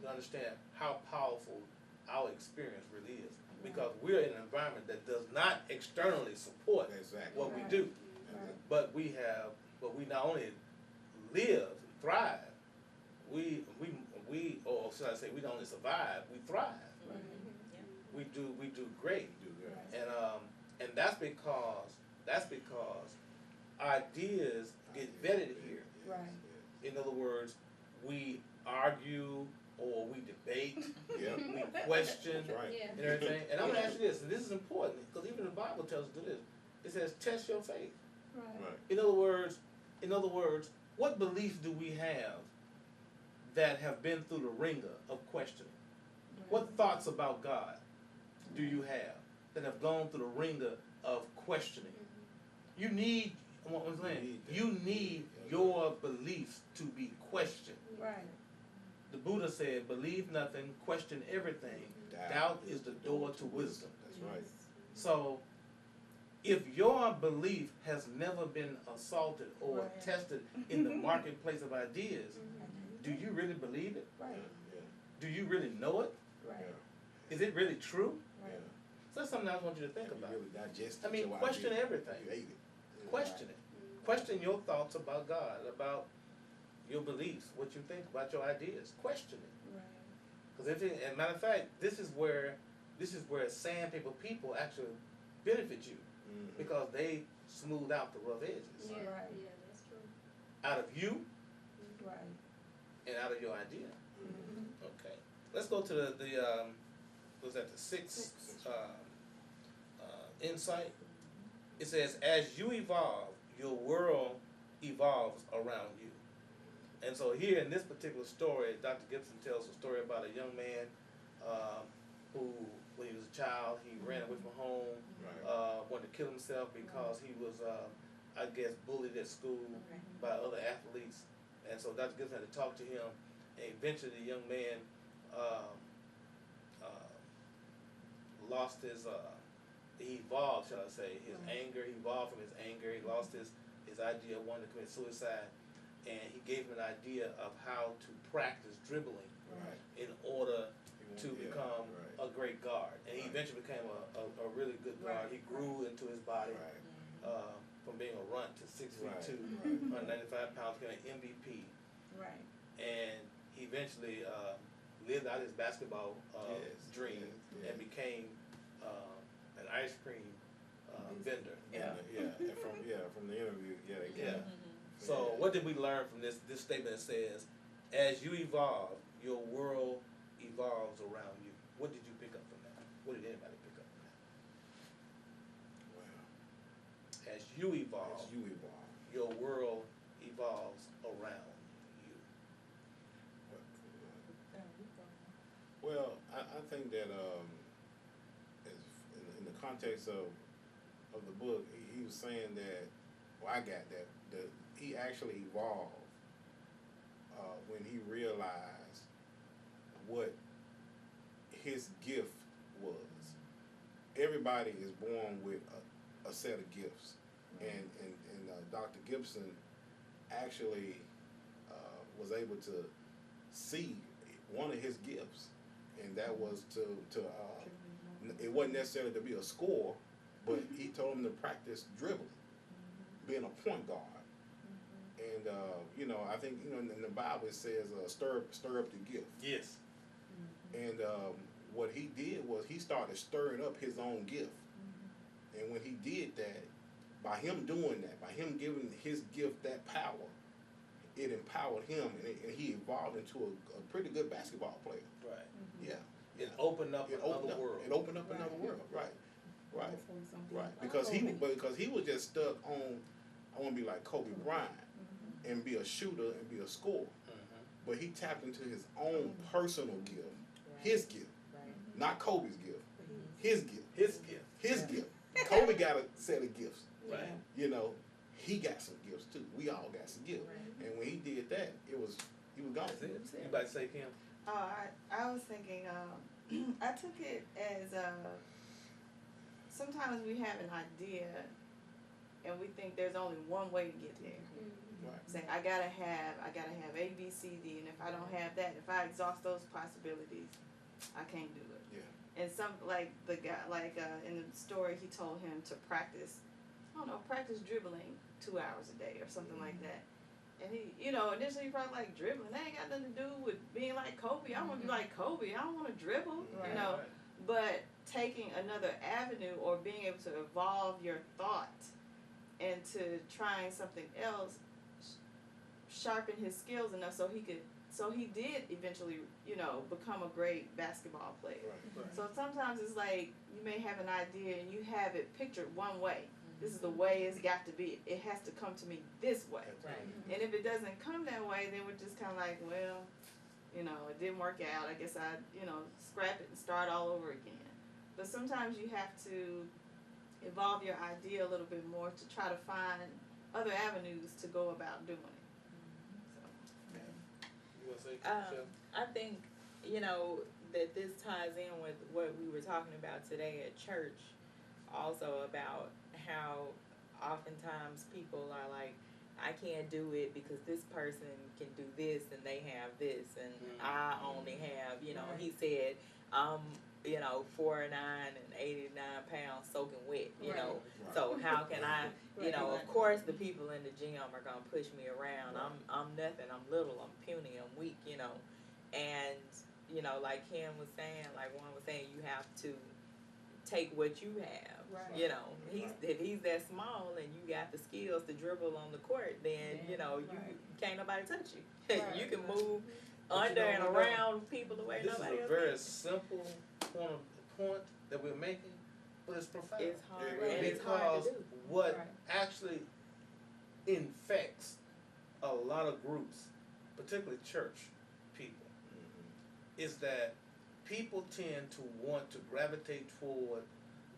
Speaker 1: to understand how powerful our experience really is. Because we're in an environment that does not externally support
Speaker 5: Exactly.
Speaker 1: what we
Speaker 3: Right.
Speaker 1: do,
Speaker 3: Right.
Speaker 1: but we not only live, thrive, or should I say, we don't only survive, we thrive. We do great,
Speaker 5: You do good.
Speaker 1: and that's because ideas get vetted here.
Speaker 3: Right.
Speaker 1: In other words, we argue or we debate,
Speaker 5: Yeah.
Speaker 1: we question,
Speaker 5: That's right.
Speaker 2: Yeah.
Speaker 1: and everything. And I'm gonna ask you this, and this is important because even the Bible tells us to do this. It says, "Test your faith."
Speaker 3: Right.
Speaker 5: Right.
Speaker 1: In other words, what beliefs do we have that have been through the ringer of questioning? What thoughts about God do you have that have gone through the ringer of questioning? You need, what I'm saying, you need your beliefs to be questioned.
Speaker 3: Right.
Speaker 1: The Buddha said, "Believe nothing, question everything. Doubt is the door to wisdom."
Speaker 5: That's right.
Speaker 1: So, if your belief has never been assaulted or
Speaker 3: Right.
Speaker 1: tested in the marketplace of ideas, do you really believe it?
Speaker 5: Yeah.
Speaker 3: Right.
Speaker 5: Yeah.
Speaker 1: Do you really know it?
Speaker 3: Right.
Speaker 5: Yeah.
Speaker 1: Is it really true?
Speaker 5: Yeah.
Speaker 1: So that's something I want you to think
Speaker 5: Have you
Speaker 1: about.
Speaker 5: really digested
Speaker 1: I mean,
Speaker 5: your
Speaker 1: question
Speaker 5: idea?
Speaker 1: everything.
Speaker 5: You ate it.
Speaker 1: Question it. Question your thoughts about God, about your beliefs, what you think about your ideas. Question it.
Speaker 3: Right.
Speaker 1: Because and matter of fact, this is where sandpaper people actually benefit you
Speaker 5: Mhm.
Speaker 1: because they smooth out the rough edges
Speaker 2: Yeah,
Speaker 3: Right.
Speaker 2: yeah, that's true.
Speaker 1: out of you
Speaker 3: Right.
Speaker 1: and out of your idea.
Speaker 3: Mm-hmm.
Speaker 1: Okay, let's go to the was that the sixth insight? It says, "As you evolve, your world evolves around you." And so here in this particular story, Dr. Gibson tells a story about a young man who, when he was a child, he ran away from home,
Speaker 5: Right.
Speaker 1: wanted to kill himself because he was, I guess, bullied at school by other athletes. And so Dr. Gibson had to talk to him, and eventually the young man lost his, he evolved, shall I say, his anger. He evolved from his anger. He lost his idea of wanting to commit suicide. And he gave him an idea of how to practice dribbling
Speaker 5: Right.
Speaker 1: in order to
Speaker 5: Yeah,
Speaker 1: become
Speaker 5: right.
Speaker 1: a great guard. And he
Speaker 5: Right.
Speaker 1: eventually became a really good guard. He grew into his body
Speaker 5: Right.
Speaker 1: from being a runt to 6'2",
Speaker 5: Right.
Speaker 1: 195 pounds, became an MVP.
Speaker 3: Right.
Speaker 1: And he eventually lived out his basketball
Speaker 5: Yes,
Speaker 1: dream
Speaker 5: yes, yes.
Speaker 1: and became an ice cream vendor.
Speaker 3: Yeah.
Speaker 5: And from the interview,
Speaker 1: Yeah. So what did we learn from this statement that says, "As you evolve, your world evolves around you"? What did you pick up from that? What did anybody pick up from that?
Speaker 5: Well,
Speaker 1: As you evolve,
Speaker 5: as you evolve.
Speaker 1: your world evolves around you.
Speaker 5: Well, I think that as in the context of the book, he was saying that, well, I got that he actually evolved when he realized what his gift was. Everybody is born with a set of gifts, and Dr. Gibson actually was able to see one of his gifts, and that was to it wasn't necessarily to be a scorer, but he told him to practice dribbling, being a point guard. And I think in the Bible it says stir up the gift.
Speaker 1: Yes.
Speaker 5: And what he did was he started stirring up his own gift. And when he did that, by him doing that, by him giving his gift that power, it empowered him, and he evolved into a pretty good basketball player.
Speaker 1: Right.
Speaker 5: Yeah.
Speaker 1: It opened up another world.
Speaker 5: It opened up another world. Right. Because he was just stuck on, I want to be like Kobe Bryant and be a shooter and be a scorer. But he tapped into his own personal gift, his gift, not Kobe's gift, his gift. Kobe got a set of gifts.
Speaker 1: Right.
Speaker 5: You know, he got some gifts too. We all got some gifts. And when he did that, he was gone.
Speaker 1: You about to say, Kim?
Speaker 7: Oh, I was thinking, I took it as sometimes we have an idea and we think there's only one way to get there.
Speaker 5: Right.
Speaker 7: Saying I gotta have A, B, C, D, and if I don't have that, if I exhaust those possibilities, I can't do it.
Speaker 5: Yeah.
Speaker 7: And some like the guy, in the story, he told him to practice, practice dribbling 2 hours a day or something like that. And he, initially probably like dribbling. That ain't got nothing to do with being like Kobe. I want to be like Kobe. I don't want to dribble,
Speaker 1: Right.
Speaker 7: But taking another avenue or being able to evolve your thought into trying something else, sharpen his skills enough so he did eventually, become a great basketball player.
Speaker 5: Right.
Speaker 7: So sometimes it's like you may have an idea and you have it pictured one way. This is the way it's got to be. It has to come to me this way.
Speaker 6: Right.
Speaker 7: And if it doesn't come that way, then we're just kind of like, well, it didn't work out. I guess I, scrap it and start all over again. But sometimes you have to evolve your idea a little bit more to try to find other avenues to go about doing it.
Speaker 1: You want to say, Michelle?
Speaker 6: I think, that this ties in with what we were talking about today at church, also about how oftentimes people are like, I can't do it because this person can do this and they have this and I only have, he said, 4'9" and 89 pounds soaking wet,
Speaker 5: Right.
Speaker 6: So how can I, of course the people in the gym are going to push me around. I'm nothing, I'm little, I'm puny, I'm weak, and, like Kim was saying, like Juan was saying, you have to take what you have. If he's that small and you got the skills to dribble on the court, then you can't nobody touch you. You can move under and around people the way nobody else.
Speaker 1: This is a very simple point that we're making, but it's profound.
Speaker 6: It's hard,
Speaker 5: and
Speaker 6: it's hard to do.
Speaker 1: What actually infects a lot of groups, particularly church people, is that people tend to want to gravitate toward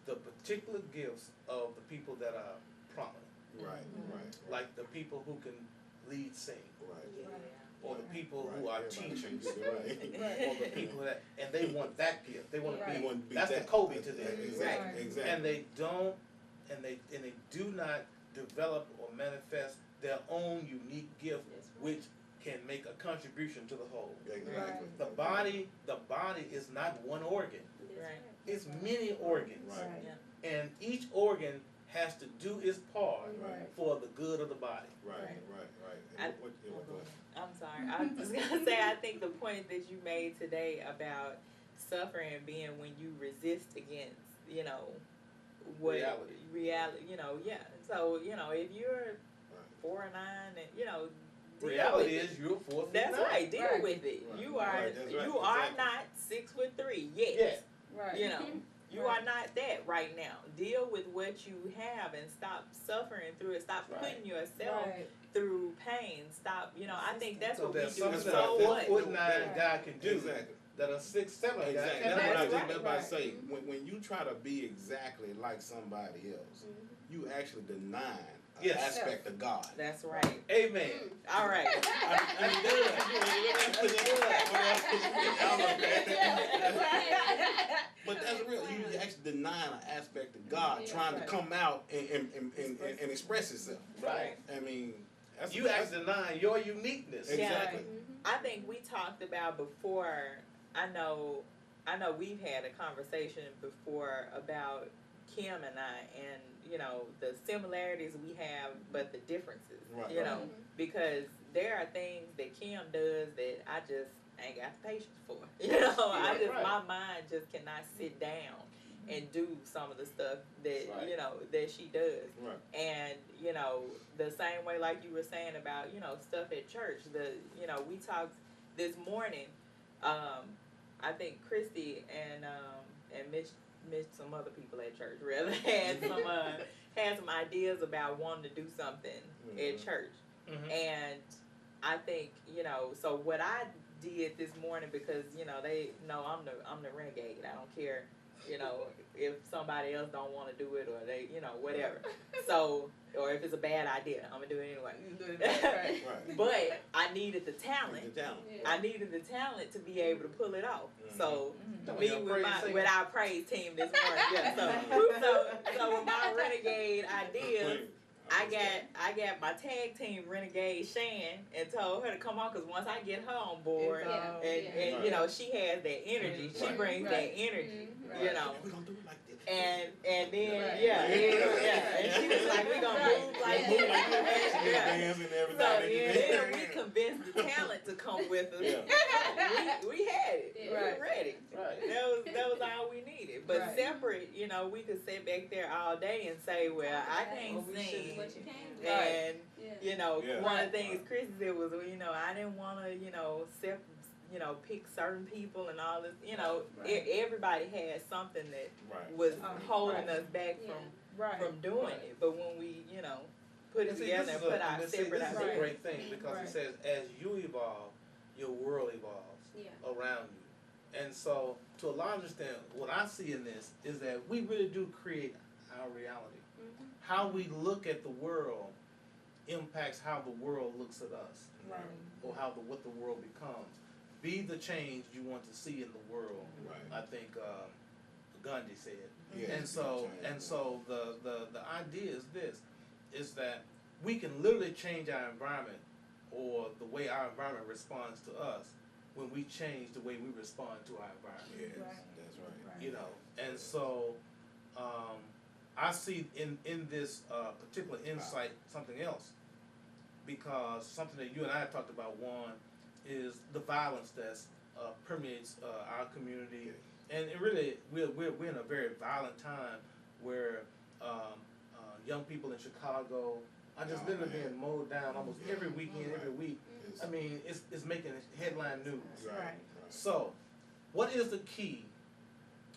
Speaker 1: the particular gifts of the people that are prominent.
Speaker 5: Right.
Speaker 1: Like the people who can lead sing,
Speaker 5: Right.
Speaker 1: or the people who are teachers,
Speaker 5: Right.
Speaker 1: or the people that, and they want that gift. They want to
Speaker 5: They
Speaker 1: be.
Speaker 5: want to be
Speaker 1: That's
Speaker 5: that.
Speaker 1: the Kobe to them.
Speaker 5: Exactly.
Speaker 1: And they don't, and they do not develop or manifest their own unique gift, which can make a contribution to the whole.
Speaker 5: Exactly.
Speaker 1: The body is not one organ.
Speaker 6: Right.
Speaker 1: It's many organs.
Speaker 5: Right.
Speaker 1: And each organ has to do its part
Speaker 5: Right.
Speaker 1: for the good of the body.
Speaker 5: Right.
Speaker 6: I-
Speaker 5: And what
Speaker 6: I'm sorry. I was gonna say, I think the point that you made today about suffering being when you resist against, what reality, So, if you're 4'9" and deal
Speaker 1: Reality
Speaker 6: with it.
Speaker 1: is you're 4'9".
Speaker 6: That's right. Deal
Speaker 3: Right.
Speaker 6: with it.
Speaker 5: Right.
Speaker 6: You are
Speaker 5: Right, that's right.
Speaker 6: you are
Speaker 5: Exactly.
Speaker 6: not 6'3" yet.
Speaker 1: Yeah.
Speaker 3: Right.
Speaker 6: You are not that right now. Deal with what you have and stop suffering through it. Stop
Speaker 1: Right.
Speaker 6: putting yourself
Speaker 3: Right.
Speaker 6: through pain. Stop. I think that's
Speaker 1: So
Speaker 6: what we
Speaker 1: there's
Speaker 6: do
Speaker 1: something that
Speaker 6: so
Speaker 1: a
Speaker 6: much.
Speaker 1: 4'9" guy can do
Speaker 5: Exactly.
Speaker 1: that a 6'7" guy
Speaker 5: Exactly.
Speaker 1: can
Speaker 5: That's what I
Speaker 6: That's
Speaker 5: was
Speaker 6: right.
Speaker 5: just about to
Speaker 3: Right.
Speaker 5: say. When you try to be exactly like somebody else, you actually deny an
Speaker 1: Yes.
Speaker 5: aspect of God.
Speaker 6: That's right.
Speaker 1: Amen.
Speaker 6: All right.
Speaker 1: I'm good.
Speaker 5: But that's real. You actually deny an aspect of God trying to come out and express itself.
Speaker 1: Right.
Speaker 5: I mean, that's
Speaker 1: You actually deny your uniqueness.
Speaker 5: Exactly.
Speaker 6: I think we talked about before. I know we've had a conversation before about Kim and I, and the similarities we have, but the differences.
Speaker 5: Right.
Speaker 6: Because there are things that Kim does that I just I ain't got the patience for it. You know,
Speaker 1: Right.
Speaker 6: my mind just cannot sit down and do some of the stuff that
Speaker 1: Right.
Speaker 6: you know that she does.
Speaker 5: Right.
Speaker 6: And you know, the same way like you were saying about stuff at church. We talked this morning. I think Christy and Mitch some other people at church rather had some ideas about wanting to do something at church.
Speaker 1: Mhm.
Speaker 6: And I think so what I did this morning, because they know I'm the renegade. I don't care if somebody else don't want to do it, or they whatever. So, or if it's a bad idea, I'm gonna do it anyway.
Speaker 5: Right.
Speaker 6: But I needed the talent.
Speaker 5: The talent.
Speaker 2: Yeah.
Speaker 6: I needed the talent to be able to pull it off.
Speaker 5: Mhm.
Speaker 6: So
Speaker 1: Mhm.
Speaker 6: me
Speaker 1: Your
Speaker 6: with
Speaker 1: praise team.
Speaker 6: with our praise team this morning. Yeah. So with my renegade ideas, I got my tag team renegade Shan, and told her to come on, because once I get her on board,
Speaker 2: Yeah.
Speaker 6: and
Speaker 2: Yeah.
Speaker 6: she has that energy. She
Speaker 5: Right.
Speaker 6: brings that energy.
Speaker 2: Mhm.
Speaker 6: You know.
Speaker 5: We're gonna do it like this.
Speaker 6: And then
Speaker 3: Right.
Speaker 6: and she was like, we gonna move like
Speaker 5: Move
Speaker 6: this.
Speaker 5: like this. She
Speaker 6: Yeah.
Speaker 5: dance and
Speaker 6: So
Speaker 5: everything.
Speaker 6: then we convinced the talent to come with us.
Speaker 5: Yeah.
Speaker 6: We had it.
Speaker 2: Yeah.
Speaker 6: We were ready.
Speaker 1: Right.
Speaker 6: That was all we needed. But
Speaker 3: Right.
Speaker 6: separate, we could sit back there all day and say, well, I can't
Speaker 2: Well, we should-
Speaker 6: sing.
Speaker 2: what you can do.
Speaker 6: And
Speaker 2: Yeah.
Speaker 5: Yeah.
Speaker 6: one of the things Chris said was, I didn't want to, pick certain people and all this.
Speaker 3: Right.
Speaker 6: Everybody had something that
Speaker 5: Right.
Speaker 6: was holding
Speaker 3: Right.
Speaker 6: us back
Speaker 2: Yeah.
Speaker 6: from doing
Speaker 1: Right.
Speaker 6: it. But when we, put it
Speaker 1: And see,
Speaker 6: together
Speaker 1: this
Speaker 6: and
Speaker 1: is
Speaker 6: put our
Speaker 1: this
Speaker 6: separate
Speaker 1: is a
Speaker 6: ideas.
Speaker 1: great thing, because
Speaker 3: Right.
Speaker 1: it says, as you evolve, your world evolves
Speaker 2: Yeah.
Speaker 1: around you. And so, to a large extent, what I see in this is that we really do create our reality.
Speaker 2: Mhm.
Speaker 1: How we look at the world impacts how the world looks at us,
Speaker 3: Right.
Speaker 1: or what the world becomes. Be the change you want to see in the world.
Speaker 5: Right.
Speaker 1: I think Gandhi said.
Speaker 5: Yes,
Speaker 1: And so
Speaker 5: change.
Speaker 1: the idea is this, is that we can literally change our environment, or the way our environment responds to us, when we change the way we respond to our environment.
Speaker 5: Yes,
Speaker 3: Right.
Speaker 5: that's right.
Speaker 1: You know, and so I see in this particular insight something else, because something that you and I have talked about, one, is the violence that permeates our community. And it really, we're in a very violent time where young people in Chicago are just
Speaker 5: Oh,
Speaker 1: literally
Speaker 5: man.
Speaker 1: being mowed down almost every weekend, every week.
Speaker 5: It's-
Speaker 1: I mean, it's making headline news.
Speaker 5: Right.
Speaker 3: Right.
Speaker 1: So, what is the key?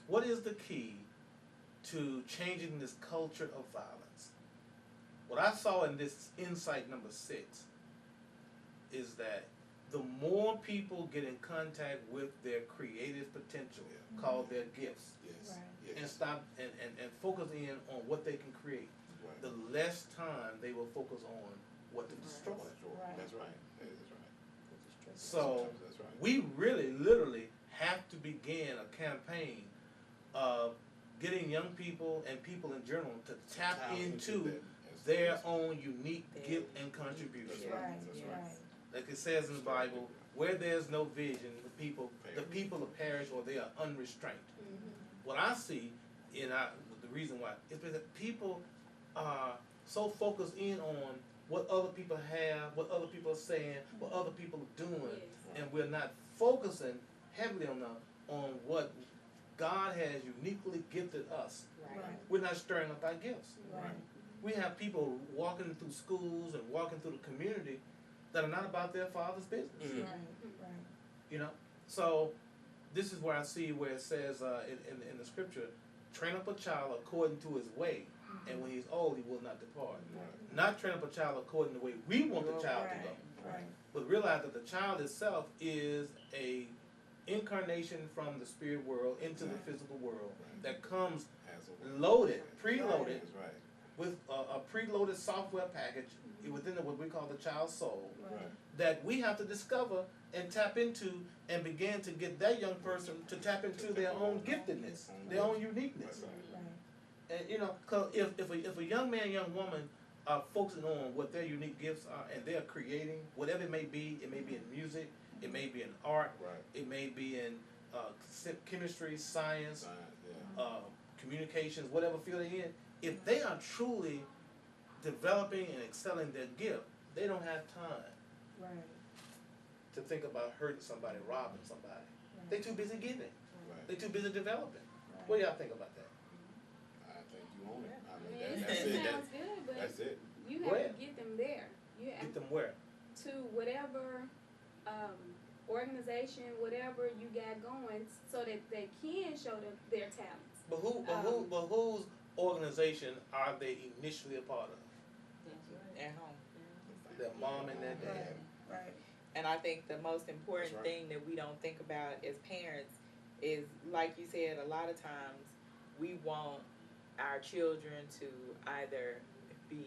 Speaker 1: What is the key to changing this culture of violence? What I saw in this insight number 6 is that the more people get in contact with their creative potential, called their gifts,
Speaker 5: Yes.
Speaker 3: Right.
Speaker 5: Yes.
Speaker 1: and stop and focus in on what they can create,
Speaker 5: Right.
Speaker 1: the less time they will focus on what to destroy.
Speaker 3: Right.
Speaker 5: That's right. That is right.
Speaker 1: So
Speaker 5: That's right.
Speaker 1: we really, literally have to begin a campaign of getting young people and people in general to tap into
Speaker 5: that.
Speaker 1: their
Speaker 5: That's-
Speaker 1: own unique gift and contribution.
Speaker 5: That's
Speaker 3: Right.
Speaker 5: right. That's right.
Speaker 3: Right.
Speaker 1: Like it says in the Bible, where there's no vision, the people will perish, or they are unrestrained.
Speaker 2: Mhm.
Speaker 1: What I see the reason why is because people are so focused in on what other people have, what other people are saying, what other people are doing,
Speaker 2: Yes.
Speaker 1: and we're not focusing heavily on what God has uniquely gifted us.
Speaker 3: Right.
Speaker 1: We're not stirring up our gifts.
Speaker 3: Right.
Speaker 1: We have people walking through schools and walking through the community that are not about their Father's business.
Speaker 5: Mhm.
Speaker 3: Right. Right.
Speaker 1: You know, so this is where I see where it says in the scripture, train up a child according to his way, and when he's old, he will not depart.
Speaker 5: Right.
Speaker 1: Not train up a child according to the way we want the child to go,
Speaker 3: Right.
Speaker 1: but realize that the child itself is a incarnation from the spirit world into the
Speaker 3: Right.
Speaker 1: physical world
Speaker 5: Right.
Speaker 1: that comes
Speaker 5: Has a way.
Speaker 1: loaded, preloaded
Speaker 5: That's right.
Speaker 1: with a preloaded software package within what we call the child's soul,
Speaker 5: Right.
Speaker 1: that we have to discover and tap into and begin to get that young person to tap into their own giftedness, their own uniqueness.
Speaker 5: That's right.
Speaker 3: Right.
Speaker 1: And cause if a young man, young woman are focusing on what their unique gifts are and they're creating, whatever it may be in music, it may be in art,
Speaker 5: Right.
Speaker 1: it may be in chemistry, science,
Speaker 5: Science, yeah.
Speaker 1: communications, whatever field they're in, if they are truly developing and excelling their gift, they don't have time
Speaker 3: Right.
Speaker 1: to think about hurting somebody, robbing somebody.
Speaker 3: Right.
Speaker 1: They too busy giving.
Speaker 5: Right.
Speaker 1: They too busy developing.
Speaker 3: Right.
Speaker 1: What do y'all think about that?
Speaker 5: I think you own it. I mean,
Speaker 2: It
Speaker 5: that's it.
Speaker 2: sounds good, but
Speaker 5: That's it.
Speaker 2: you
Speaker 1: Go
Speaker 2: have
Speaker 1: ahead.
Speaker 2: to get them there. You have
Speaker 1: Get them where?
Speaker 2: to whatever organization, whatever you got going, so that they can show their talents.
Speaker 1: But whose organization are they initially a part of?
Speaker 6: At home.
Speaker 1: Their mom and their dad.
Speaker 3: Right.
Speaker 6: And I think the most important
Speaker 5: That's right.
Speaker 6: thing that we don't think about as parents is, like you said, a lot of times we want our children to either be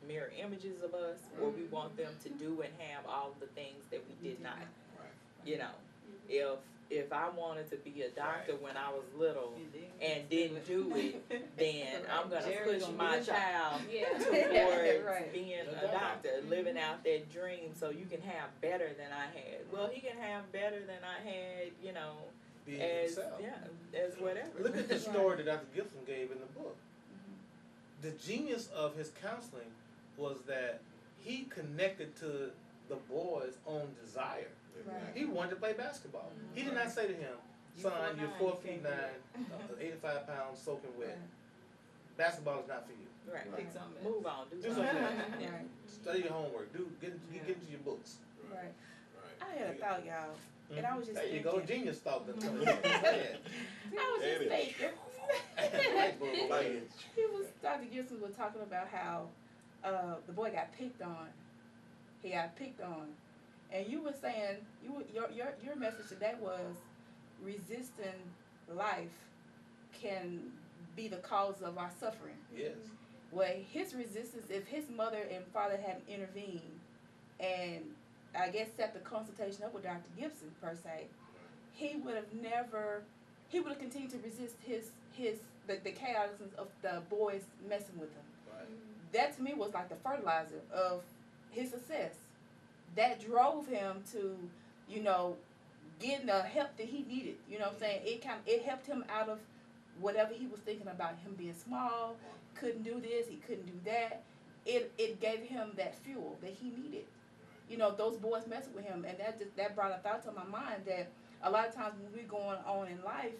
Speaker 6: mirror images of us, or we want them to do and have all of the things that we did not.
Speaker 5: Right.
Speaker 6: You know, if I wanted to be a doctor when I was little and didn't do it, then I'm gonna
Speaker 7: Jerry
Speaker 6: push
Speaker 7: gonna
Speaker 6: my
Speaker 7: be a doctor.
Speaker 6: child
Speaker 2: Yeah.
Speaker 6: towards
Speaker 3: Right.
Speaker 6: being
Speaker 1: No
Speaker 6: a
Speaker 1: doubt.
Speaker 6: doctor, living out that dream, so you can have better than I had. Well, he can have better than I had, you know,
Speaker 1: Being
Speaker 6: as
Speaker 1: himself.
Speaker 6: as whatever.
Speaker 1: Look at the
Speaker 3: Right.
Speaker 1: story that Dr. Gibson gave in the book.
Speaker 3: Mm-hmm.
Speaker 1: The genius of his counseling was that he connected to the boy's own desire.
Speaker 3: Right.
Speaker 1: He wanted to play basketball.
Speaker 6: Mhm.
Speaker 1: He did not say to him,
Speaker 6: You
Speaker 1: son, you're 4
Speaker 6: 4'9",
Speaker 1: feet
Speaker 6: you
Speaker 1: 9,
Speaker 6: can't do
Speaker 1: 85 pounds, soaking wet.
Speaker 3: Right.
Speaker 1: Basketball is not for you.
Speaker 6: Right.
Speaker 7: Pick something else.
Speaker 6: Move on. Do
Speaker 1: Do
Speaker 6: something.
Speaker 1: something else.
Speaker 6: Yeah.
Speaker 3: Right.
Speaker 1: Study your homework. Get into your books.
Speaker 3: Right.
Speaker 5: Right.
Speaker 3: I had a thought, y'all. And I was just
Speaker 1: there you go,
Speaker 3: thinking.
Speaker 1: genius thought. That's what I'm saying.
Speaker 3: I was
Speaker 5: There
Speaker 3: just
Speaker 5: it is.
Speaker 3: thinking.
Speaker 1: Light bulb light.
Speaker 3: Dr. Gibson was talking about how the boy got picked on. He got picked on, and you were saying your message today was resisting life can be the cause of our suffering.
Speaker 1: Yes.
Speaker 3: Well, his resistance, if his mother and father hadn't intervened, and I guess set the consultation up with Dr. Gibson per se, he would have continued to resist the chaos of the boys messing with him.
Speaker 1: Right.
Speaker 3: That to me was like the fertilizer of his success. That drove him to, getting the help that he needed. You know what I'm saying? It helped him out of whatever he was thinking about him being small, couldn't do this, he couldn't do that. It gave him that fuel that he needed. Those boys messing with him, and that brought a thought to my mind that a lot of times when we're going on in life,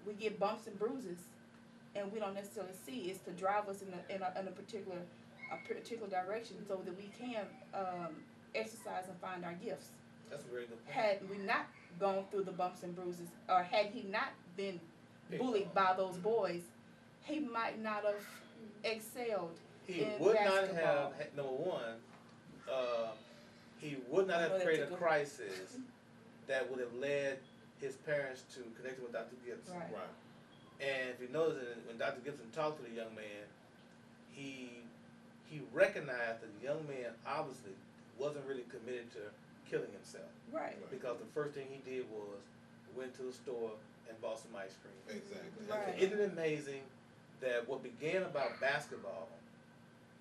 Speaker 3: we get bumps and bruises, and we don't necessarily see. It's to drive us in a particular direction so that we can exercise and find our gifts.
Speaker 1: That's a very good point.
Speaker 3: Had we not gone through the bumps and bruises, or had he not been bullied by those boys, he might not have excelled.
Speaker 1: He
Speaker 3: in
Speaker 1: would not
Speaker 3: basketball.
Speaker 1: have, number one, he would not
Speaker 3: I know
Speaker 1: have
Speaker 3: that's
Speaker 1: created
Speaker 3: a
Speaker 1: a
Speaker 3: good-
Speaker 1: crisis that would have led his parents to connect with Dr. Gibson.
Speaker 3: Right.
Speaker 5: Right.
Speaker 1: And if you notice that when Dr. Gibson talked to the young man, he recognized that the young man obviously wasn't really committed to killing himself,
Speaker 3: Right.
Speaker 1: because the first thing he did was went to the store and bought some ice cream.
Speaker 5: Exactly.
Speaker 3: Right.
Speaker 1: Isn't it amazing that what began about basketball,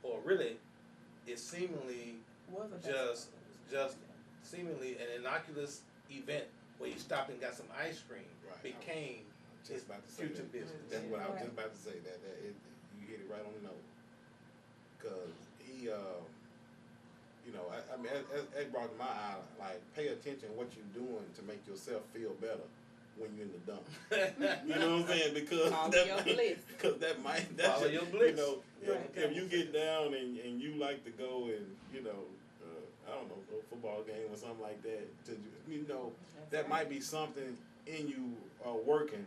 Speaker 1: or really, is seemingly
Speaker 3: Was a
Speaker 1: just seemingly an innocuous event where he stopped and got some ice cream,
Speaker 5: Right.
Speaker 1: became his
Speaker 5: Just about to say
Speaker 1: future
Speaker 5: that.
Speaker 1: business.
Speaker 5: That's what I was
Speaker 3: Right.
Speaker 5: just about to say. You hit it right on the nose. Cause he, I mean, it brought to my eye, like, pay attention to what you're doing to make yourself feel better when you're in the dump. You know what I'm saying? Because
Speaker 6: Follow
Speaker 5: that
Speaker 6: your
Speaker 5: might,
Speaker 6: bliss.
Speaker 5: cause that might, that's
Speaker 1: Follow
Speaker 5: just,
Speaker 1: your bliss.
Speaker 3: Right.
Speaker 5: if you get down and you like to go and, I don't know, go to a football game or something like that, that might be something in you working.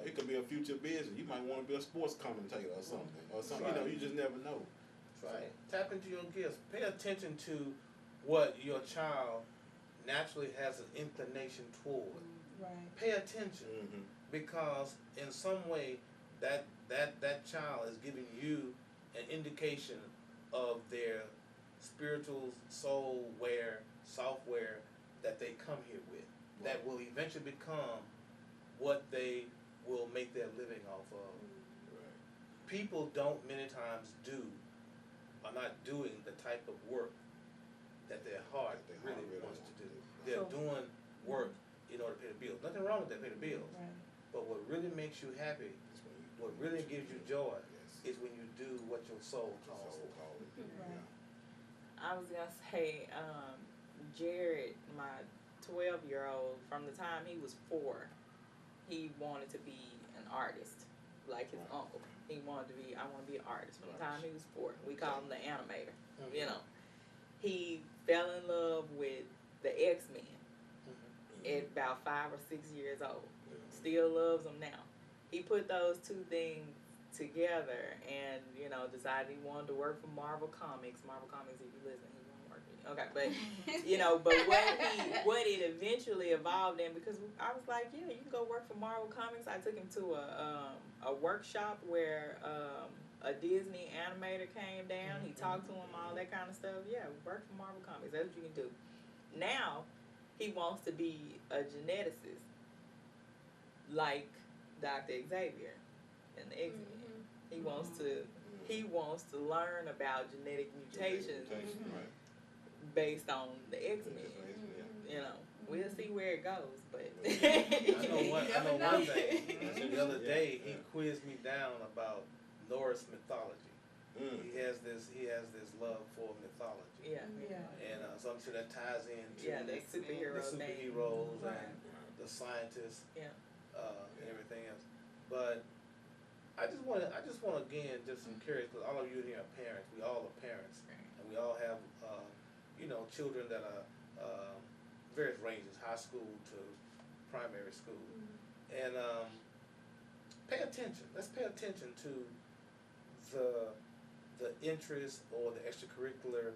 Speaker 5: It could be a future business. You might want to be a sports commentator or something.
Speaker 1: Right.
Speaker 5: You just never know.
Speaker 1: Right. Tap into your gifts. Pay attention to what your child naturally has an inclination toward.
Speaker 3: Right.
Speaker 1: Pay attention,
Speaker 5: Mm-hmm.
Speaker 1: because in some way that child is giving you an indication of their spiritual software that they come here with, that will eventually become what they will make their living off of.
Speaker 5: Right.
Speaker 1: People don't many times are not doing the type of work that their heart
Speaker 5: That their
Speaker 1: really
Speaker 5: heart really
Speaker 1: wants to do.
Speaker 5: wants to do.
Speaker 1: They're
Speaker 3: So-
Speaker 1: doing work in order to pay the bills. Nothing wrong with that, pay the bills.
Speaker 3: Right.
Speaker 1: But what really makes you happy,
Speaker 5: That's when you
Speaker 1: what really gives you joy,
Speaker 5: Yes.
Speaker 1: is when you do what your soul calls
Speaker 5: So
Speaker 1: for.
Speaker 5: called it.
Speaker 3: Right.
Speaker 6: I was gonna say, Jared, my 12-year-old, from the time he was 4, he wanted to be an artist, like his uncle. He wanted to be, I want to be an artist from the time he was 4. We call him the animator, you know. He fell in love with the X-Men at about 5 or 6 years old. Still loves them now. He put those two things together and, you know, decided he wanted to work for Marvel Comics. Marvel Comics, if you listen, he won't work with you. Okay, but, you know, but what it eventually evolved in, because I was like, yeah, you can go work for Marvel Comics. I took him to a workshop where a Disney animator came down. He talked to him, all that kind of stuff. Yeah, work for Marvel Comics. That's what you can do. Now, he wants to be a geneticist, like Dr. Xavier and the X-Men. He wants to learn about genetic mutations based on the X-Men. You know, we'll see where it goes, but
Speaker 1: I know one thing. The other day he quizzed me down about Norse mythology. He has this love for mythology.
Speaker 6: Yeah.
Speaker 1: And so I'm sure that ties into
Speaker 6: the superheroes
Speaker 1: and the scientists and everything else. But I just want again, just some curious, because all of you here are parents. We all are parents, and we all have children that are various ranges, high school to primary school, and pay attention. Let's pay attention to the interest or the extracurricular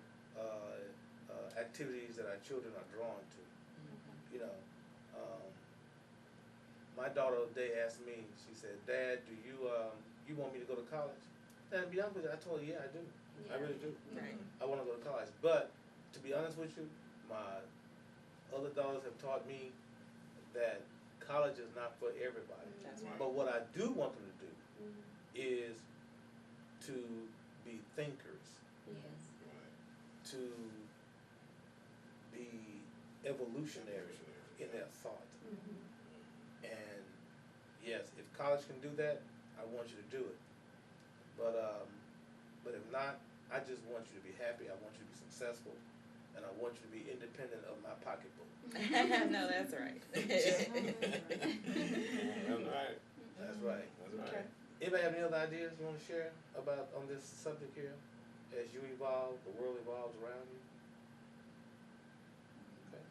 Speaker 1: activities that our children are drawn to. You know, my daughter today asked me. She said, "Dad, do you want me to go to college?" And to be honest with you, I told her, "Yeah, I do. I really do. I want to go to college." But to be honest with you, my other daughters have taught me that college is not for everybody.
Speaker 6: That's right.
Speaker 1: But what I do want them to do is to be thinkers, to be evolutionary in their thought. And yes, if college can do that, I want you to do it. But if not, I just want you to be happy. I want you to be successful, and I want you to be independent of my pocketbook.
Speaker 6: No, that's right.
Speaker 5: That's right.
Speaker 1: That's right.
Speaker 5: That's right.
Speaker 6: Okay.
Speaker 1: Anybody have any other ideas you want to share about on this subject here? As you evolve, the world evolves around you. Okay.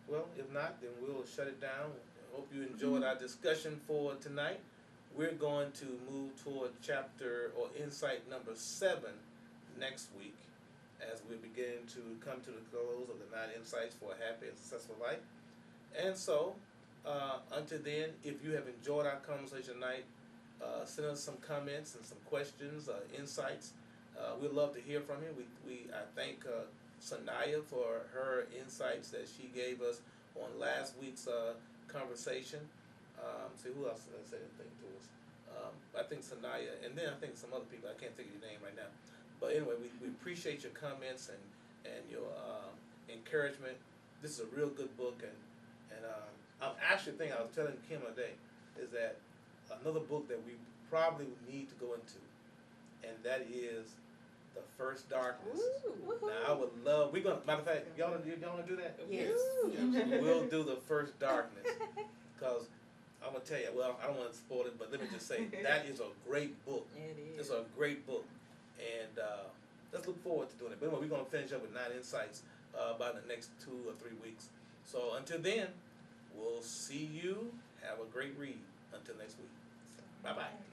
Speaker 1: Well, if not, then we'll shut it down. I hope you enjoyed our discussion for tonight. We're going to move toward chapter or insight number 7 next week, as we begin to come to the close of the 9 insights for a happy and successful life. And so, until then, if you have enjoyed our conversation tonight, send us some comments and some questions, insights. We'd love to hear from you. I thank Sanaya for her insights that she gave us on last week's conversation. See who else said anything to us. I think Sanaya, and then I think some other people. I can't think of your name right now. But anyway, we appreciate your comments and your encouragement. This is a real good book, and I'm actually thinking, I was telling Kim today, is that another book that we probably need to go into, and that is The First Darkness. Now I would love, matter of fact, y'all want to do that?
Speaker 6: Yes.
Speaker 1: We'll do The First Darkness, because I'm going to tell you, well, I don't want to spoil it, but let me just say, that is a great book.
Speaker 6: It is.
Speaker 1: It's a great book. And let's look forward to doing it. But anyway, we're going to finish up with 9 insights by the next 2 or 3 weeks. So until then, we'll see you. Have a great read. Until next week. Bye-bye.